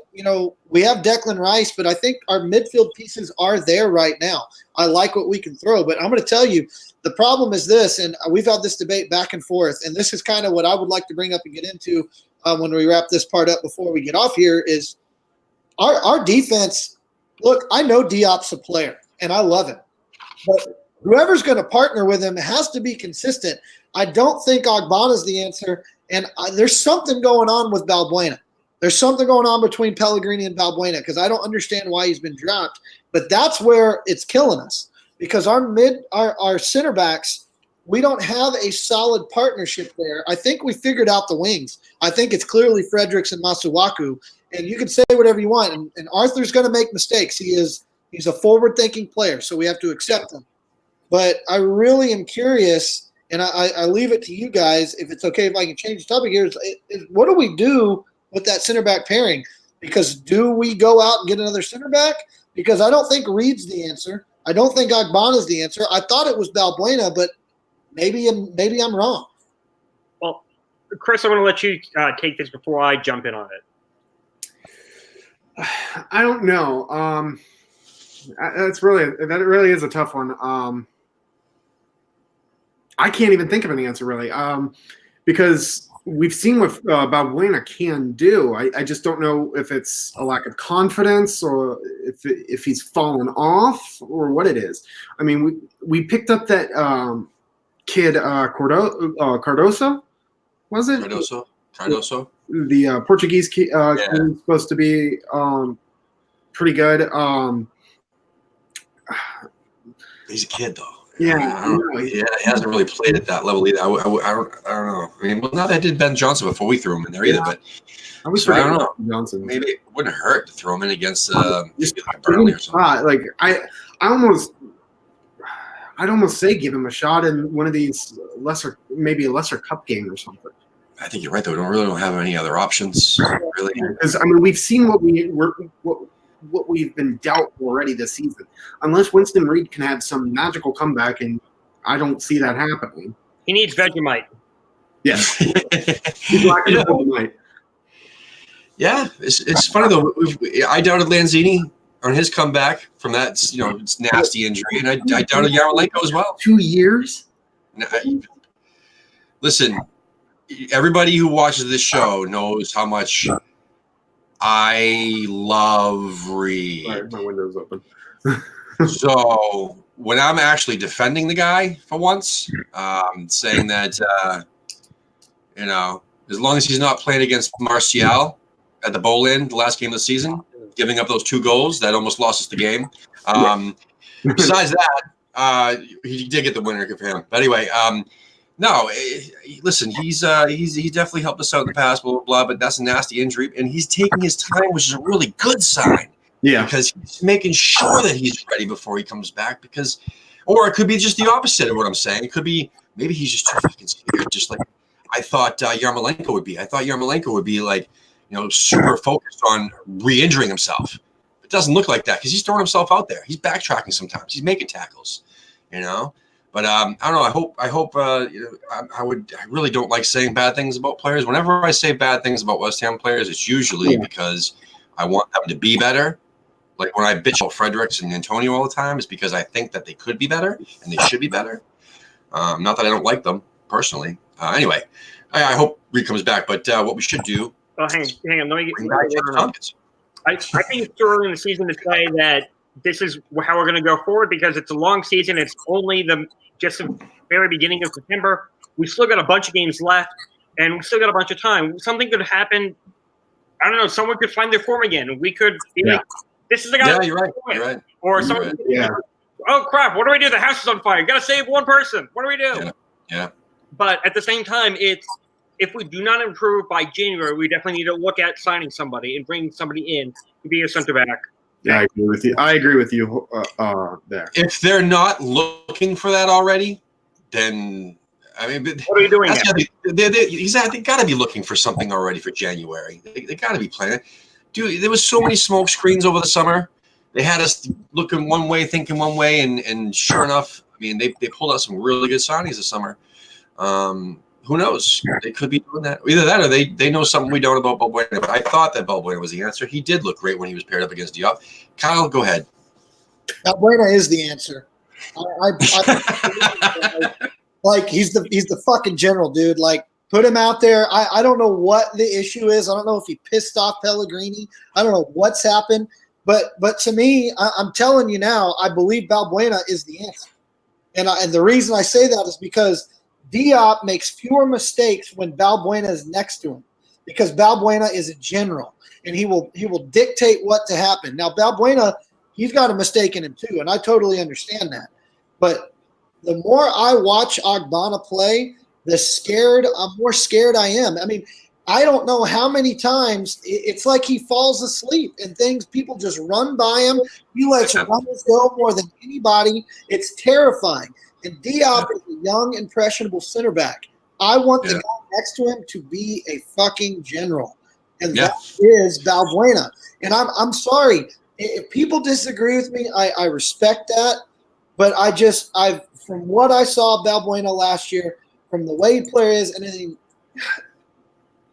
we have Declan Rice, but I think our midfield pieces are there right now. I like what we can throw, but I'm going to tell you, the problem is this, and we've had this debate back and forth, and this is kind of what I would like to bring up and get into when we wrap this part up before we get off here is our defense. Look, I know Diop's a player, and I love him, but whoever's going to partner with him has to be consistent. I don't think Ogbonna's the answer, And there's something going on with Balbuena. There's something going on between Pellegrini and Balbuena because I don't understand why he's been dropped. But that's where it's killing us because our center backs, we don't have a solid partnership there. I think we figured out the wings. I think it's clearly Fredericks and Masuaku. And you can say whatever you want. And Arthur's going to make mistakes. He's a forward-thinking player, so we have to accept him. But I really am curious, and I leave it to you guys, if it's okay if I can change the topic here, is what do we do with that center back pairing? Because do we go out and get another center back? Because I don't think Reed's the answer. I don't think Agbana's the answer. I thought it was Balbuena, but maybe I'm wrong. Well, Chris, I want to let you take this before I jump in on it. I don't know. That really is a tough one. I can't even think of an answer really, because we've seen what Balbuena can do. I just don't know if it's a lack of confidence or if he's fallen off or what it is. I mean, we picked up that kid Cardoso, was it? Cardoso. The Portuguese kid is supposed to be pretty good. He's a kid though. Yeah, I don't know. Yeah, he hasn't really played at that level either. I don't know. I mean, well, not that did Ben Johnson before we threw him in there either, but I don't know. Johnson. Maybe it wouldn't hurt to throw him in against like Burnley or something. Like I'd almost say give him a shot in one of these maybe a lesser cup game or something. I think you're right though. We don't have any other options really. Because I mean, we've seen what we've been dealt already this season. Unless Winston Reed can have some magical comeback, and I don't see that happening. He needs Vegemite. Yeah. He's lacking Vegemite. Yeah, it's funny though. I doubted Lanzini on his comeback from that, it's nasty injury, and I doubted Yarmolenko as well. 2 years. Listen, everybody who watches this show knows how much I love Reed. All right, my window's open. So when I'm actually defending the guy for once, saying that as long as he's not playing against Martial at the Bowl-In, the last game of the season, giving up those 2 goals that almost lost us the game. Besides that, he did get the winner, good for him. But anyway, no, listen, he's definitely helped us out in the past, blah, blah, blah, but that's a nasty injury, and he's taking his time, which is a really good sign. Yeah. Because he's making sure that he's ready before he comes back, or it could be just the opposite of what I'm saying. It could be maybe he's just too fucking scared, just like I thought Yarmolenko would be. I thought Yarmolenko would be like, super focused on re-injuring himself. It doesn't look like that because he's throwing himself out there. He's backtracking sometimes. He's making tackles, But I don't know. I hope. I really don't like saying bad things about players. Whenever I say bad things about West Ham players, it's usually because I want them to be better. Like when I bitch about Fredericks and Antonio all the time, it's because I think that they could be better and they should be better. Not that I don't like them personally. Anyway, I hope Reed comes back. But what we should do. Oh, hang on. Let me Bring back James Tompkins. I think it's too early in the season to say that this is how we're going to go forward because it's a long season. It's only just the very beginning of September. We still got a bunch of games left, and we still got a bunch of time. Something could happen. I don't know. Someone could find their form again. We could be like, this is the guy. Yeah, you're right. You're right. Or someone could be like, oh, crap. What do we do? The house is on fire. Got to save one person. What do we do? Yeah. But at the same time, if we do not improve by January, we definitely need to look at signing somebody and bringing somebody in to be a center back. Yeah, I agree with you there. If they're not looking for that already, then I mean, what are you doing? They got to be looking for something already for January. They got to be planning. Dude, there was so many smoke screens over the summer. They had us looking one way, thinking one way, and sure enough, I mean, they pulled out some really good signings this summer. Who knows? They could be doing that. Either that or they know something we don't about Balbuena. But I thought that Balbuena was the answer. He did look great when he was paired up against Diop. Kyle, go ahead. Balbuena is the answer. Like he's the fucking general, dude. Like put him out there. I don't know what the issue is. I don't know if he pissed off Pellegrini. I don't know what's happened. But to me, I'm telling you now, I believe Balbuena is the answer. And the reason I say that is because Diop makes fewer mistakes when Balbuena is next to him because Balbuena is a general and he will dictate what to happen. Now Balbuena, he's got a mistake in him too, and I totally understand that. But the more I watch Ogbonna play, the more scared I am. I mean, I don't know how many times it's like he falls asleep and people just run by him. He lets runners go more than anybody. It's terrifying. And Diop is a young, impressionable center back. I want the guy next to him to be a fucking general. And that is Balbuena. And I'm sorry. If people disagree with me, I respect that. But from what I saw of Balbuena last year, from the way he plays and anything,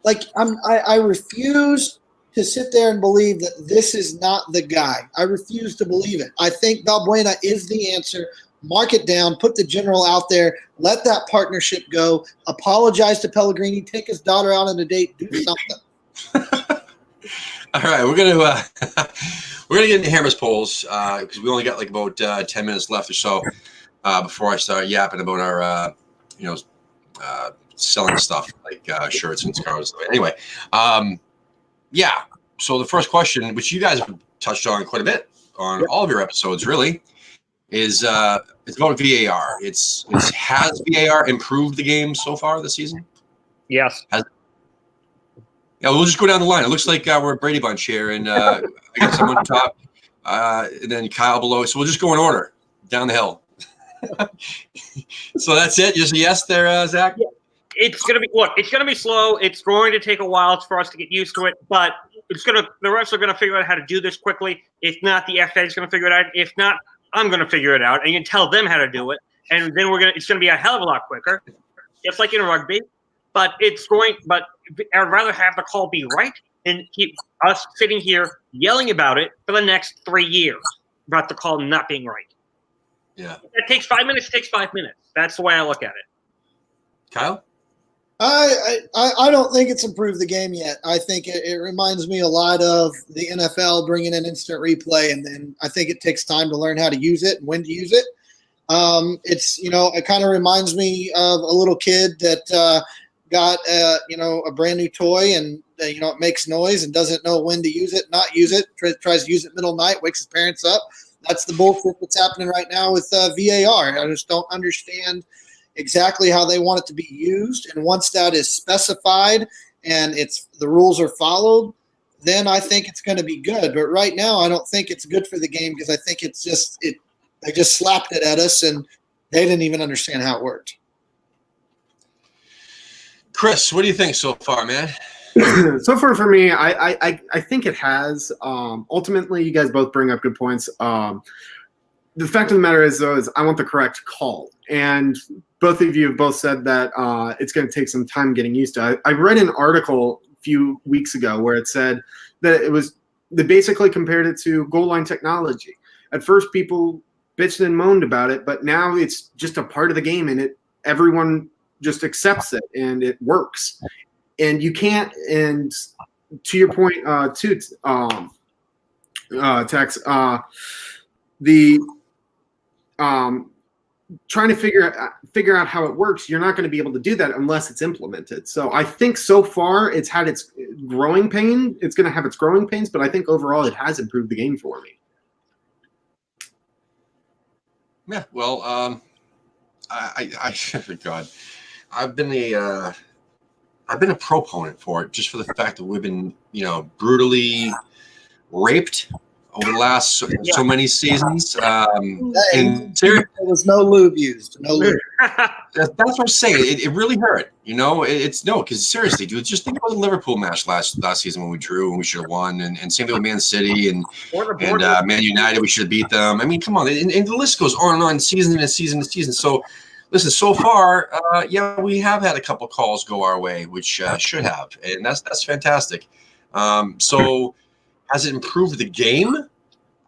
like I refuse to sit there and believe that this is not the guy. I refuse to believe it. I think Balbuena is the answer. Mark it down, put the general out there, let that partnership go, apologize to Pellegrini, take his daughter out on a date, do something. All right, we're gonna get into Hammers polls because we only got like about 10 minutes left or so before I start yapping about our selling stuff like shirts and scarves. Anyway, so the first question, which you guys have touched on quite a bit on all of your episodes, really, is it's about VAR. Has VAR improved the game so far this season? Yes. We'll just go down the line. It looks like we're a Brady Bunch here, and I got someone on top, and then Kyle below. So we'll just go in order down the hill. So that's it. Just a yes there, Zach? Yeah. It's gonna be slow. It's going to take a while for us to get used to it, but the refs are gonna figure out how to do this quickly. If not, the FA is gonna figure it out. If not, I'm gonna figure it out and you can tell them how to do it, and then it's gonna be a hell of a lot quicker. Just like in rugby. But I'd rather have the call be right than keep us sitting here yelling about it for the next 3 years about the call not being right. Yeah. If it takes 5 minutes, it takes 5 minutes. That's the way I look at it. Kyle? I don't think it's improved the game yet. I think it reminds me a lot of the NFL bringing in instant replay, and then I think it takes time to learn how to use it and when to use it. It kind of reminds me of a little kid that got a brand new toy and it makes noise and doesn't know when to use it, not use it, tries to use it middle of the night, wakes his parents up. That's the bullshit that's happening right now with VAR. I just don't understand exactly how they want it to be used. And once that is specified and the rules are followed, then I think it's going to be good. But right now, I don't think it's good for the game because I think they just slapped it at us and they didn't even understand how it worked. Chris, what do you think so far, man? So far for me, I think it has. Ultimately, you guys both bring up good points. The fact of the matter is, though, I want the correct call. And both of you have both said that it's going to take some time getting used to. I read an article a few weeks ago where it said that they basically compared it to goal line technology. At first, people bitched and moaned about it, but now it's just a part of the game, and everyone just accepts it, and it works. And you can't. And to your point, Tex, trying to figure out how it works, you're not going to be able to do that unless it's implemented. So I think so far it's had its growing pain. It's going to have its growing pains, but I think overall it has improved the game for me. Yeah, well, God, I've been a proponent for it just for the fact that we've been, brutally raped over the last so many seasons. And there was no lube used. No lube. That's what I'm saying. It really hurt. Because seriously, dude, just think about the Liverpool match last season when we drew and we should have won, and same thing with Man City and Man United, we should have beat them. I mean, come on, and the list goes on season to season to season. So, listen, so far, we have had a couple calls go our way, which should have, and that's fantastic. So. Has it improved the game?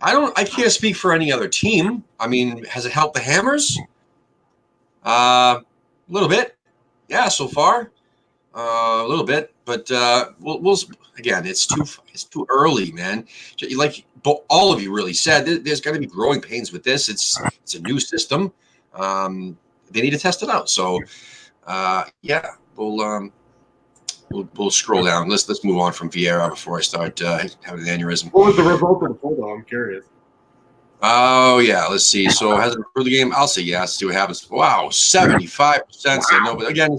I can't speak for any other team. I mean, has it helped the Hammers? A little bit. Yeah, so far. A little bit. But we'll again, it's too early, man. Like all of you really said, there's got to be growing pains with this. It's a new system. They need to test it out. So Yeah, we'll scroll down. Let's move on from Vieira before I start having an aneurysm. What was the result of the poll, though? I'm curious. Oh yeah, let's see. So has it improved the game? I'll say yes. See what happens. Wow, 75% said no. But again,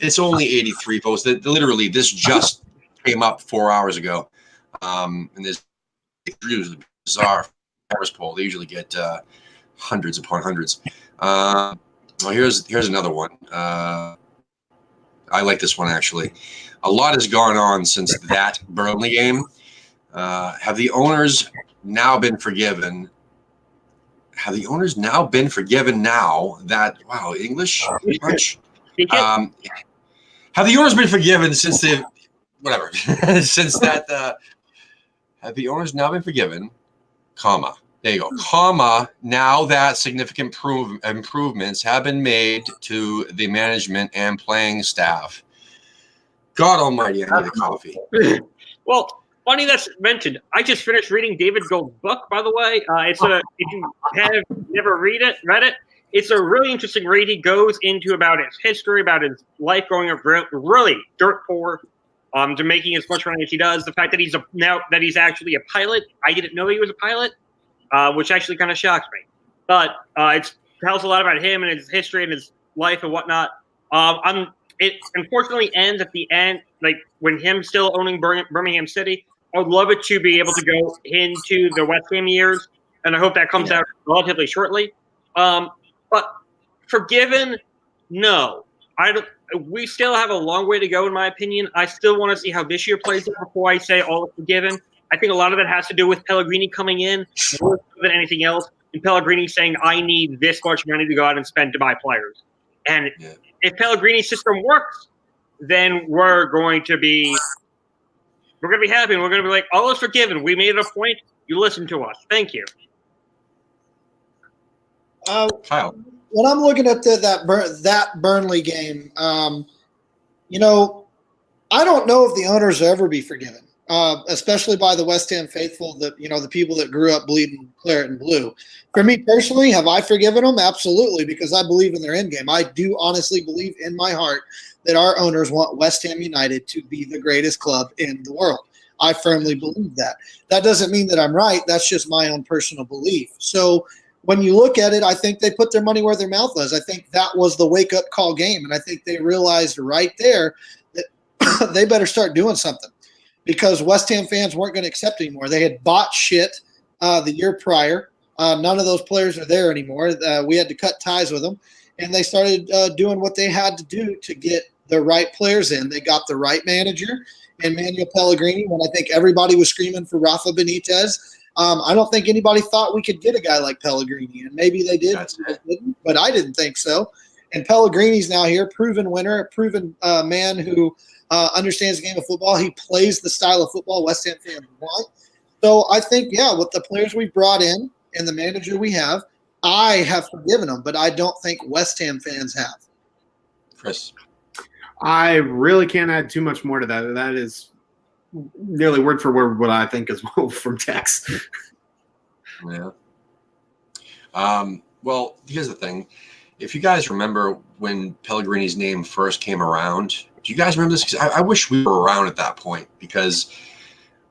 it's only 83 votes. Literally, this just came up 4 hours ago. And this usually bizarre Harris poll. They usually get hundreds upon hundreds. Well, here's another one. I like this one actually. A lot has gone on since that Burnley game. Have the owners now been forgiven? Have the owners now been forgiven now that, wow, English much? Have the owners been forgiven since they've, whatever, since that, have the owners now been forgiven, comma, there you go, comma, now that significant improvements have been made to the management and playing staff. God almighty, I need a coffee. Well, funny that's mentioned. I just finished reading David Gold's book, by the way. If you have never read it, it's a really interesting read. He goes into about his history, about his life growing up really dirt poor, to making as much money as he does. The fact that he's actually a pilot. I didn't know he was a pilot, which actually kind of shocks me. But it tells a lot about him and his history and his life and whatnot. It unfortunately ends at the end, like when him still owning Birmingham City. I would love it to be able to go into the West Ham years, and I hope that comes out relatively shortly. But forgiven, no. We still have a long way to go, in my opinion. I still want to see how this year plays out before I say all is forgiven. I think a lot of it has to do with Pellegrini coming in more than anything else, and Pellegrini saying, I need this much money to go out and spend to buy players. And if Pellegrini's system works, then we're going to be happy, and we're going to be like, all is forgiven. We made it a point. You listened to us. Thank you. Kyle. When I'm looking at that Burnley game, I don't know if the owners will ever be forgiven, especially by the West Ham faithful, the people that grew up bleeding claret and blue. For me personally, have I forgiven them? Absolutely, because I believe in their end game. I do honestly believe in my heart that our owners want West Ham United to be the greatest club in the world. I firmly believe that. That doesn't mean that I'm right. That's just my own personal belief. So when you look at it, I think they put their money where their mouth was. I think that was the wake-up call game, and I think they realized right there that they better start doing something because West Ham fans weren't going to accept anymore. They had bought shit the year prior. None of those players are there anymore. We had to cut ties with them, and they started doing what they had to do to get the right players in. They got the right manager, Manuel Pellegrini, when I think everybody was screaming for Rafa Benitez. I don't think anybody thought we could get a guy like Pellegrini, and maybe they did, but I didn't think so. And Pellegrini's now here, proven winner, a proven man who understands the game of football. He plays the style of football West Ham fans want. So I think, with the players we brought in and the manager we have, I have forgiven them, but I don't think West Ham fans have. Chris. I really can't add too much more to that. That is nearly word for word what I think as well from Tex. Yeah. Well, here's the thing. If you guys remember when Pellegrini's name first came around, do you guys remember this? Because I wish we were around at that point, because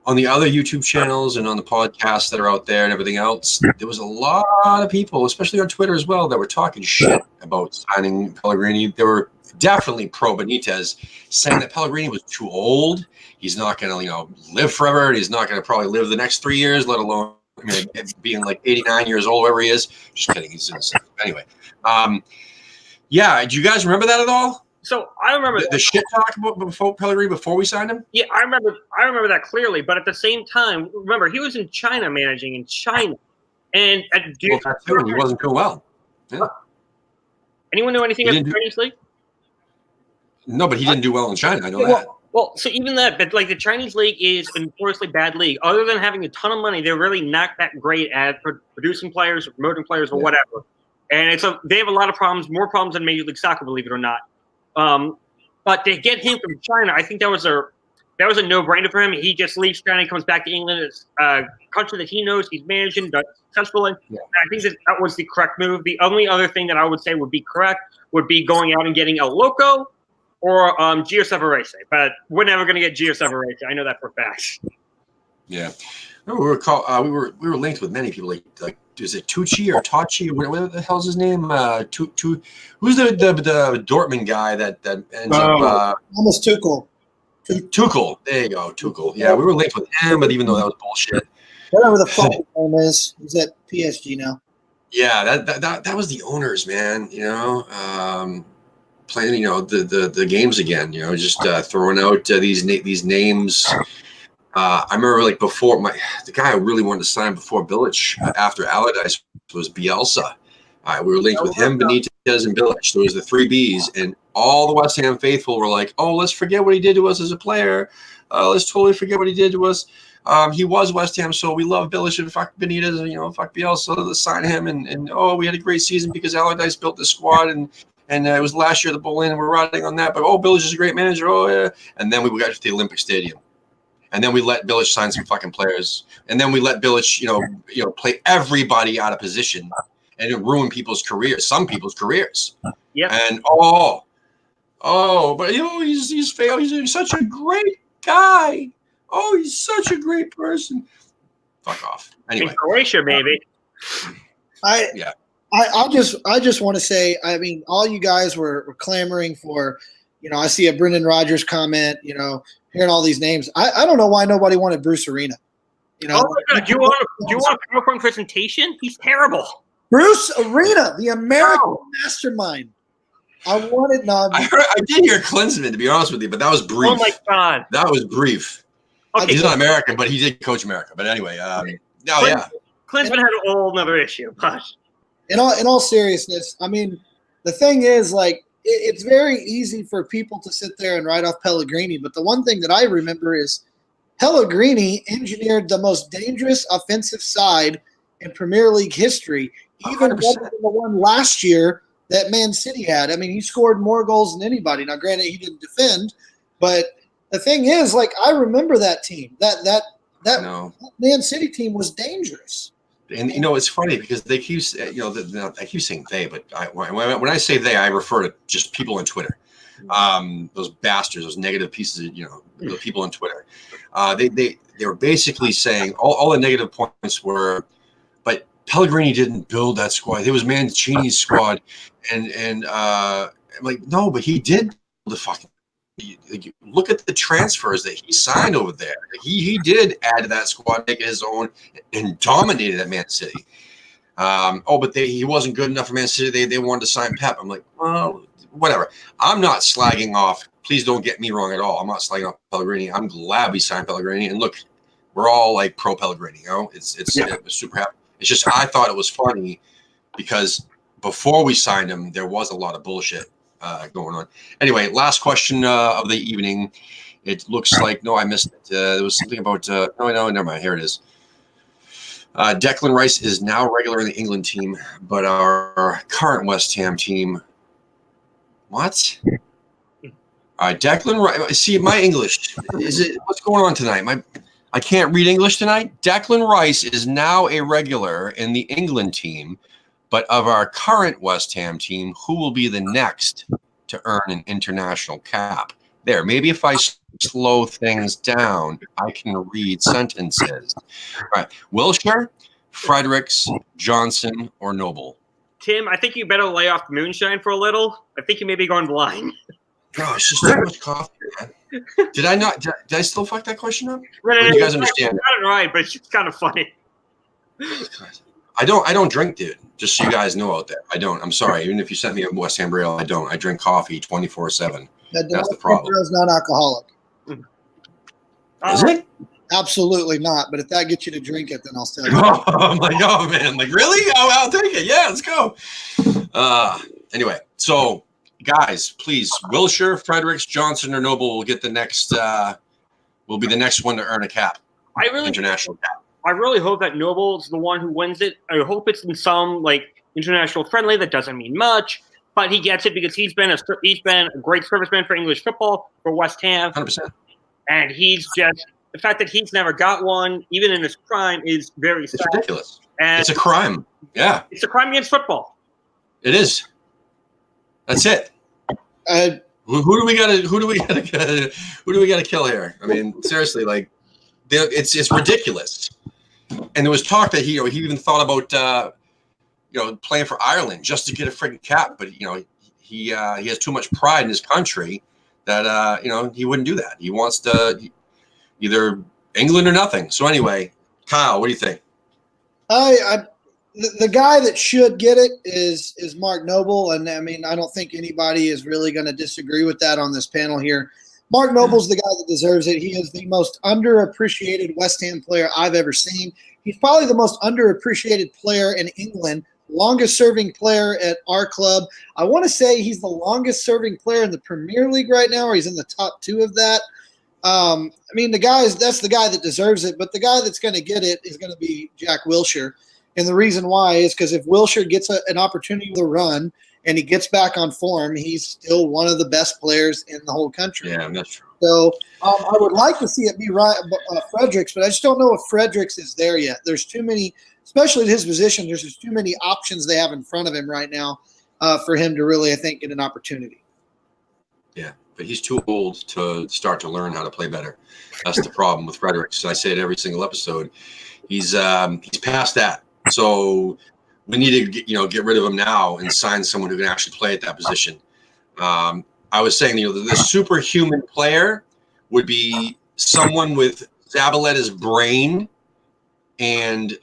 on the other YouTube channels and on the podcasts that are out there and everything else, there was a lot of people, especially on Twitter as well, that were talking shit about signing Pellegrini. They were definitely pro Benitez, saying that Pellegrini was too old. He's not going to, live forever. And he's not going to probably live the next 3 years, let alone being like 89 years old, wherever he is. Just kidding. He's innocent. Anyway. Do you guys remember that at all? So I remember the shit talk about Pellegrini before we signed him. Yeah, I remember that clearly. But at the same time, remember he was in China managing in China, and he wasn't doing well. Yeah. Anyone know anything about the Chinese league? No, but he didn't do well in China. I know that. Well, so even that, but like the Chinese league is a notoriously bad league. Other than having a ton of money, they're really not that great at producing players, or promoting players, or whatever. And they have a lot of problems, more problems than Major League Soccer, believe it or not. But to get him from China, I think that was that was a no-brainer for him. He just leaves China, comes back to England. It's a country that he knows, he's managing, done successfully. Yeah. I think that was the correct move. The only other thing that I would say would be correct would be going out and getting El Loco or Gio Savarese. But we're never going to get Gio Savarese. I know that for a fact. Yeah. We were linked with many people like is it Tucci or Tachi? What the hell's his name? Who's the Dortmund guy that ends up Almost Tuchel. Tuchel. There you go, Tuchel. Yeah, we were linked with him, but even though that was bullshit. Whatever the fuck his name is, he's at PSG now. Yeah, that was the owners, man. You know, playing the games again. You know, just throwing out these names. I remember like before the guy I really wanted to sign before Bilic after Allardyce was Bielsa. We were linked with him, Benitez, and Bilic. Those were the 3 Bs, and all the West Ham faithful were like, "Oh, let's forget what he did to us as a player. Let's totally forget what he did to us. He was West Ham, so we love Bilic and fuck Benitez, and fuck Bielsa. Let's sign him." And we had a great season because Allardyce built the squad, and it was last year the Bull Inn, and we're riding on that. But Bilic is a great manager. Oh yeah, and then we got to the Olympic Stadium. And then we let Bilic sign some fucking players. And then we let Bilic, play everybody out of position, and it ruined people's careers, some people's careers. Yeah. And but he's failed. He's such a great guy. Oh, he's such a great person. Fuck off. Anyway. In Croatia, baby. I just want to say, I mean, all you guys were clamoring for, I see a Brendan Rodgers comment, hearing all these names. I don't know why nobody wanted Bruce Arena. Oh my God! Do you want a PowerPoint presentation? He's terrible. Bruce Arena, the American mastermind. I wanted I did hear Klinsmann, to be honest with you, but that was brief. Oh my God! That was brief. Okay. He's not American, but he did coach America. But anyway, Klinsmann had a whole another issue. But in all seriousness, I mean, the thing is, like, it's very easy for people to sit there and write off Pellegrini, but the one thing that I remember is Pellegrini engineered the most dangerous offensive side in Premier League history, even better than the one last year that Man City had. I mean, he scored more goals than anybody. Now, granted, he didn't defend, but the thing is, like, I remember that team. That Man City team was dangerous. And it's funny because they keep, I keep saying they, but when I say they, I refer to just people on Twitter. Those bastards, those negative pieces of, the people on Twitter. They were basically saying all the negative points were, but Pellegrini didn't build that squad. It was Mancini's squad, and I'm like, no, but he did build the fucking. Look at the transfers that he signed over there. He did add to that squad, make it his own, and dominated at Man City. But he wasn't good enough for Man City. They wanted to sign Pep. I'm like, well, whatever. I'm not slagging off. Please don't get me wrong at all. I'm not slagging off Pellegrini. I'm glad we signed Pellegrini. And look, we're all like pro Pellegrini. It's super happy. It's just I thought it was funny because before we signed him, there was a lot of bullshit going on. Anyway, last question of the evening. It looks like I missed it. There was something about never mind. Here it is. Declan Rice is now regular in the England team, but our current West Ham team. What? Declan Rice. See, my English is it? What's going on tonight? I can't read English tonight. Declan Rice is now a regular in the England team. But of our current West Ham team, who will be the next to earn an international cap? There, maybe if I slow things down, I can read sentences. All right, Wilshere, Fredericks, Johnson, or Noble? Tim, I think you better lay off the moonshine for a little. I think you may be going blind. Bro, it's just too much coffee, man. Did I not? Did I still fuck that question up? No, you guys understand? You got it right, but it's just kind of funny. I don't drink, dude. Just so you guys know out there, I don't. I'm sorry. Even if you sent me a West Ham ale, I don't. I drink coffee 24/7. That's the problem. It's not alcoholic. Is it? Absolutely not. But if that gets you to drink it, then I'll tell you. I'm like, oh man, like really? I'll take it. Yeah, let's go. Anyway, so guys, please, Wilshere, Fredericks, Johnson, or Noble will get the next. Will be the next one to earn a cap. International cap. I really hope that Noble's the one who wins it. I hope it's in some international friendly that doesn't mean much, but he gets it because he's been a great serviceman for English football for West Ham. 100%. and he's just the fact that he's never got one, even in his prime, is very sad. It's ridiculous. And It's a crime. Yeah, it's a crime against football. it is. That's it. Who do we gotta kill here? I mean, seriously, like, it's ridiculous. And there was talk that he even thought about playing for Ireland just to get a friggin' cap, but he has too much pride in his country that he wouldn't do that. He wants to either England or nothing. So anyway, Kyle, what do you think? The guy that should get it is Mark Noble, and I mean I don't think anybody is really going to disagree with that on this panel here. Mark Noble's the guy that deserves it. He is the most underappreciated West Ham player I've ever seen. He's probably the most underappreciated player in England, longest serving player at our club. I want to say he's the longest serving player in the Premier League right now, or he's in the top 2 of that. I mean, that's the guy that deserves it, but the guy that's going to get it is going to be Jack Wilshere. And the reason why is because if Wilshere gets an opportunity to run and he gets back on form, he's still one of the best players in the whole country. Yeah, that's true. So I would like to see it be Fredericks, but I just don't know if Fredericks is there yet. There's too many, especially at his position, there's just too many options they have in front of him right now for him to really, I think, get an opportunity. Yeah, but he's too old to start to learn how to play better. That's the problem with Fredericks. I say it every single episode. He's past that. So we need to get rid of him now and sign someone who can actually play at that position. I was saying, the superhuman player would be someone with Zabaleta's brain and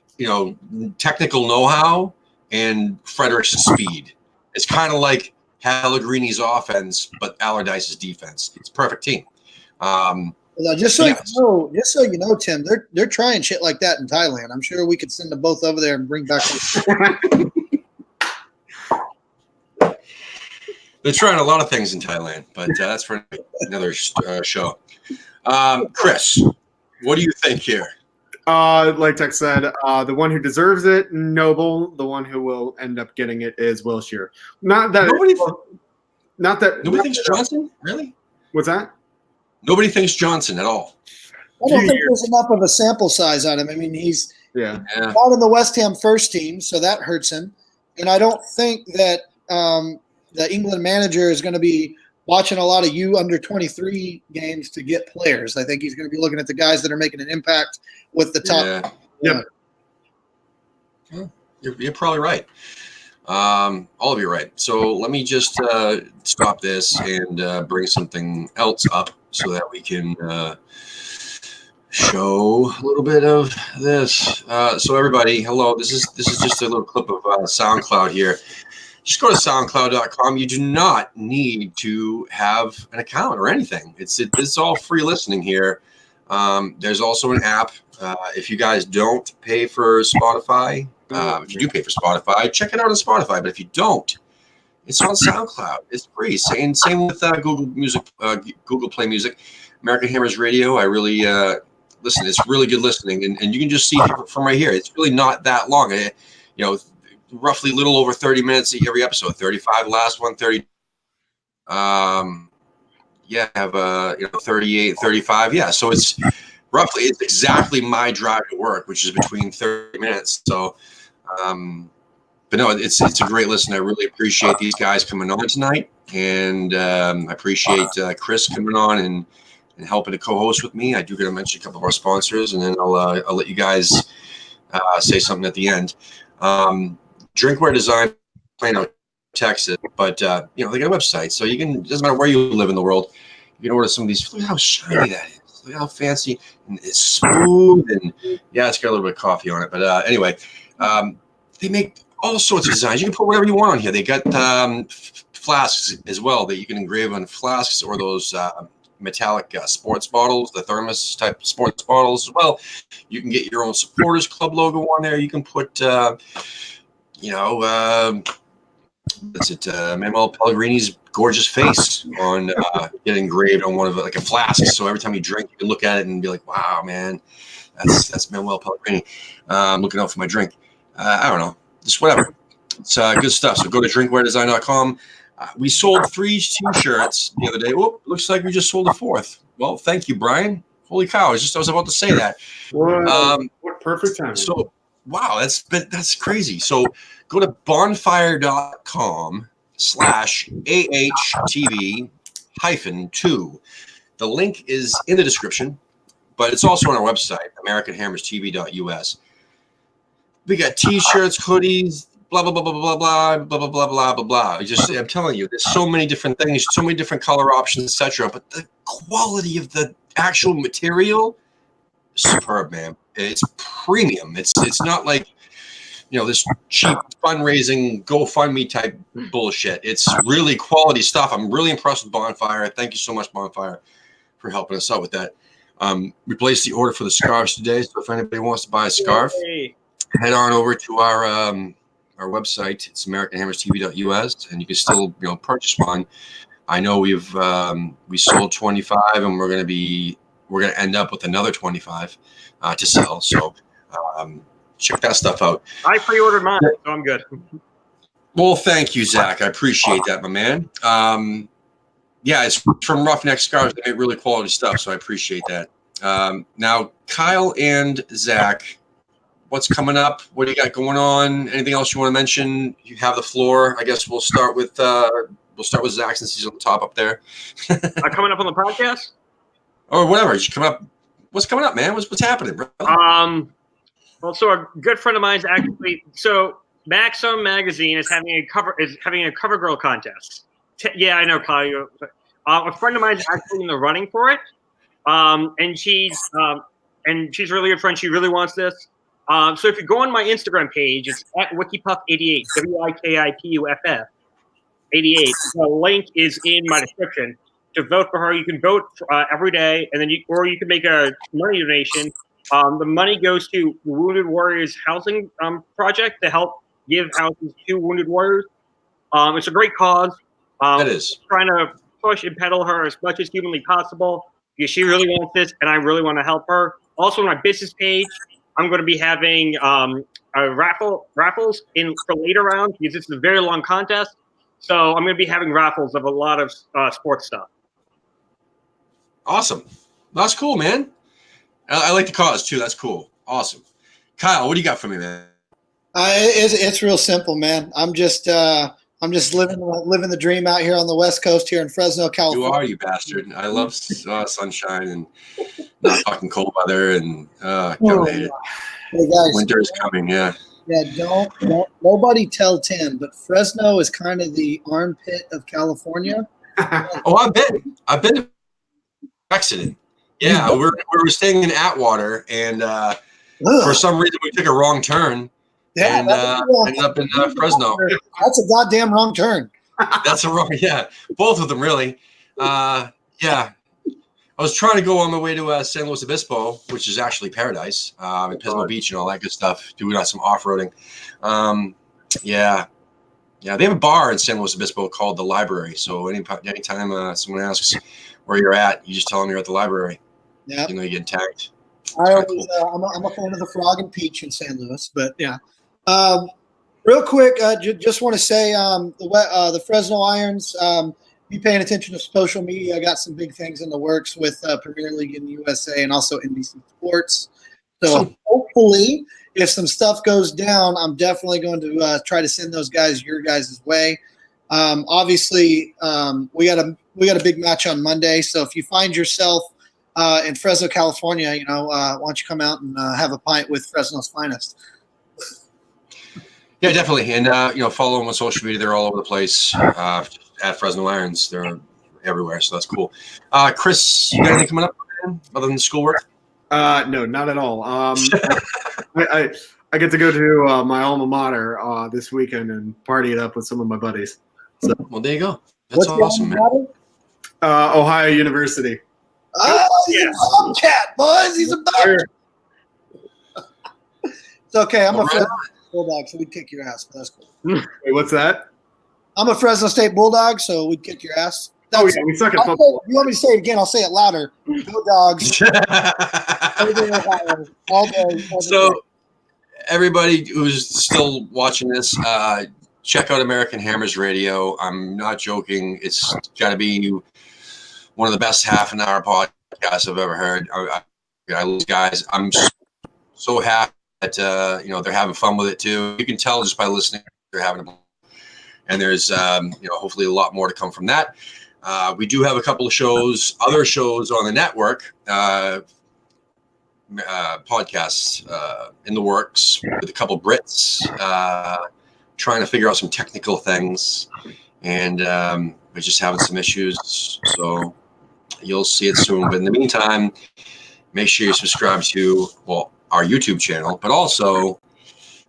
technical know-how and Fredericks' speed. It's kind of like Pellegrini's offense, but Allardyce's defense. It's a perfect team. Just so you know, Tim, they're trying shit like that in Thailand. I'm sure we could send them both over there and bring back. They're trying a lot of things in Thailand, but that's for another show. Chris, what do you think here? Like Tex said, the one who deserves it, Noble. The one who will end up getting it is Wilshere. Nobody thinks Johnson. Really? What's that? Nobody thinks Johnson at all. I don't think there's enough of a sample size on him. I mean, he's not in the West Ham first team, so that hurts him. And I don't think that the England manager is going to be watching a lot of under-23 games to get players. I think he's going to be looking at the guys that are making an impact with the top. Yeah. Well, you're probably right. All of you are right. So let me just stop this and bring something else up so that we can show a little bit of this. So everybody, hello. This is just a little clip of SoundCloud here. Just go to SoundCloud.com. You do not need to have an account or anything. It's all free listening here. There's also an app. If you guys don't pay for Spotify, if you do pay for Spotify, check it out on Spotify. But if you don't, it's on SoundCloud. It's free. Same with Google Music, Google Play Music, American Hammers Radio. I really listen. It's really good listening, and you can just see from right here. It's really not that long. Roughly a little over 30 minutes every episode. 35 last one, 30. I have 38, 35. Yeah, so it's exactly my drive to work, which is between 30 minutes. So, but no, it's a great listen. I really appreciate these guys coming on tonight, and I appreciate Chris coming on and helping to co-host with me. I do got to mention a couple of our sponsors, and then I'll let you guys say something at the end. Drinkware Design, Plano, Texas, but they got a website, so you can. Doesn't matter where you live in the world, you can order some of these. Look how shiny that is. Look how fancy and it's smooth, and it's got a little bit of coffee on it. But anyway, they make all sorts of designs. You can put whatever you want on here. They got flasks as well that you can engrave on flasks or those metallic sports bottles, the thermos type sports bottles as well. You can get your own supporters club logo on there. You can put Manuel Pellegrini's gorgeous face on get engraved on one of like a flask. So every time you drink, you can look at it and be like, "Wow, man, that's Manuel Pellegrini." I'm looking out for my drink. I don't know, just whatever. It's good stuff. So go to drinkwaredesign.com. We sold 3 T-shirts the other day. Whoop, looks like we just sold a 4th. Well, thank you, Brian. Holy cow! I was about to say that. What perfect time. So, wow, that's crazy. So, go to bonfire.com/AHTV-2. The link is in the description, but it's also on our website, AmericanHammersTV.us. We got T-shirts, hoodies, blah blah blah blah blah blah blah blah blah blah blah blah. I'm telling you, there's so many different things, so many different color options, etc. But the quality of the actual material, superb, man. It's premium. It's not like this cheap fundraising GoFundMe type bullshit. It's really quality stuff. I'm really impressed with Bonfire. Thank you so much, Bonfire, for helping us out with that. We placed the order for the scarves today, so if anybody wants to buy a scarf, head on over to our website. It's AmericanHammersTV.us, and you can still purchase one. I know we sold 25, and we're gonna end up with another 25 to sell. So check that stuff out. I pre-ordered mine, so I'm good. Well, thank you, Zach. I appreciate that, my man. Yeah, it's from Roughneck Scarves. They make really quality stuff, so I appreciate that. Now, Kyle and Zach, what's coming up? What do you got going on? Anything else you want to mention? You have the floor. I guess we'll start with Zach since he's on the top up there. Coming up on the podcast? Or whatever. Just come up. What's coming up, man? What's happening, bro? Well, so a good friend of mine's actually Maxim Magazine is having a cover girl contest. Yeah, I know, Kyle. A friend of mine's actually in the running for it, and she's really good friend. She really wants this. So if you go on my Instagram page, it's at WikiPuff88, WIKIPUFF 88. The link is in my description. To vote for her, you can vote every day, and then you can make a money donation. The money goes to Wounded Warriors Housing Project to help give houses to wounded warriors. It's a great cause. It is. Trying to push and pedal her as much as humanly possible because she really wants this, and I really want to help her. Also, on my business page, I'm going to be having raffles for later rounds because this is a very long contest. So I'm going to be having raffles of a lot of sports stuff. Awesome. That's cool, man. I like the cause too. That's cool. Awesome. Kyle, what do you got for me, man? It's real simple, man. I'm just living the dream out here on the West Coast here in Fresno, California. You are, you bastard. I love sunshine and not fucking cold weather and hate it. Hey guys, winter is coming. Yeah. Yeah. Don't nobody tell Tim, but Fresno is kind of the armpit of California. Oh, I've been to accident. Yeah, we were staying in Atwater, and for some reason we took a wrong turn. Yeah, and ended up in Fresno. That's a goddamn wrong turn. That's a wrong, yeah. Both of them, really. Yeah. I was trying to go on my way to San Luis Obispo, which is actually paradise, and Pismo Beach and all that good stuff, doing some off-roading. Yeah. Yeah, they have a bar in San Luis Obispo called The Library. So anytime someone asks where you're at, you just tell them you're at the library. Yeah. You get tagged. I'm a fan of the Frog and Peach in San Luis, but yeah. Real quick, just want to say the Fresno Irons, be paying attention to social media. I got some big things in the works with Premier League in the USA and also NBC Sports. So hopefully, if some stuff goes down, I'm definitely going to try to send those guys your guys' way. Obviously, we got a big match on Monday. So if you find yourself in Fresno, California, why don't you come out and have a pint with Fresno's finest? Yeah, definitely. And, follow them on social media. They're all over the place at Fresno Irons. They're everywhere. So that's cool. Chris, you got anything coming up other than schoolwork? No, not at all. I get to go to my alma mater this weekend and party it up with some of my buddies. So, well, there you go. That's awesome, man. Ohio University. Oh, he's a Bobcat, boys. He's a Bobcat. It's okay. I'm a Fresno Bulldog, so we'd kick your ass, but that's cool. Wait, what's that? I'm a Fresno State Bulldog, so we'd kick your ass. Yeah, we suck at football. You want me to say it again? I'll say it louder. Go Dogs. All day. So, everybody who's still watching this, check out American Hammers Radio. I'm not joking. It's got to be one of the best half-an-hour podcasts podcasts I've ever heard. I love these guys. I'm so happy that they're having fun with it too. You can tell just by listening they're having a blast. And there's hopefully a lot more to come from that. We do have a couple of other shows on the network, podcasts in the works with a couple Brits trying to figure out some technical things, and we're just having some issues. So you'll see it soon. But in the meantime, make sure you subscribe to our YouTube channel, but also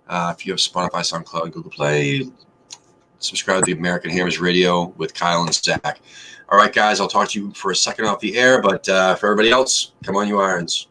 if you have Spotify, SoundCloud, Google Play, subscribe to the American Hammers Radio with Kyle and Zach. All right, guys, I'll talk to you for a second off the air, but for everybody else, come on, you Irons.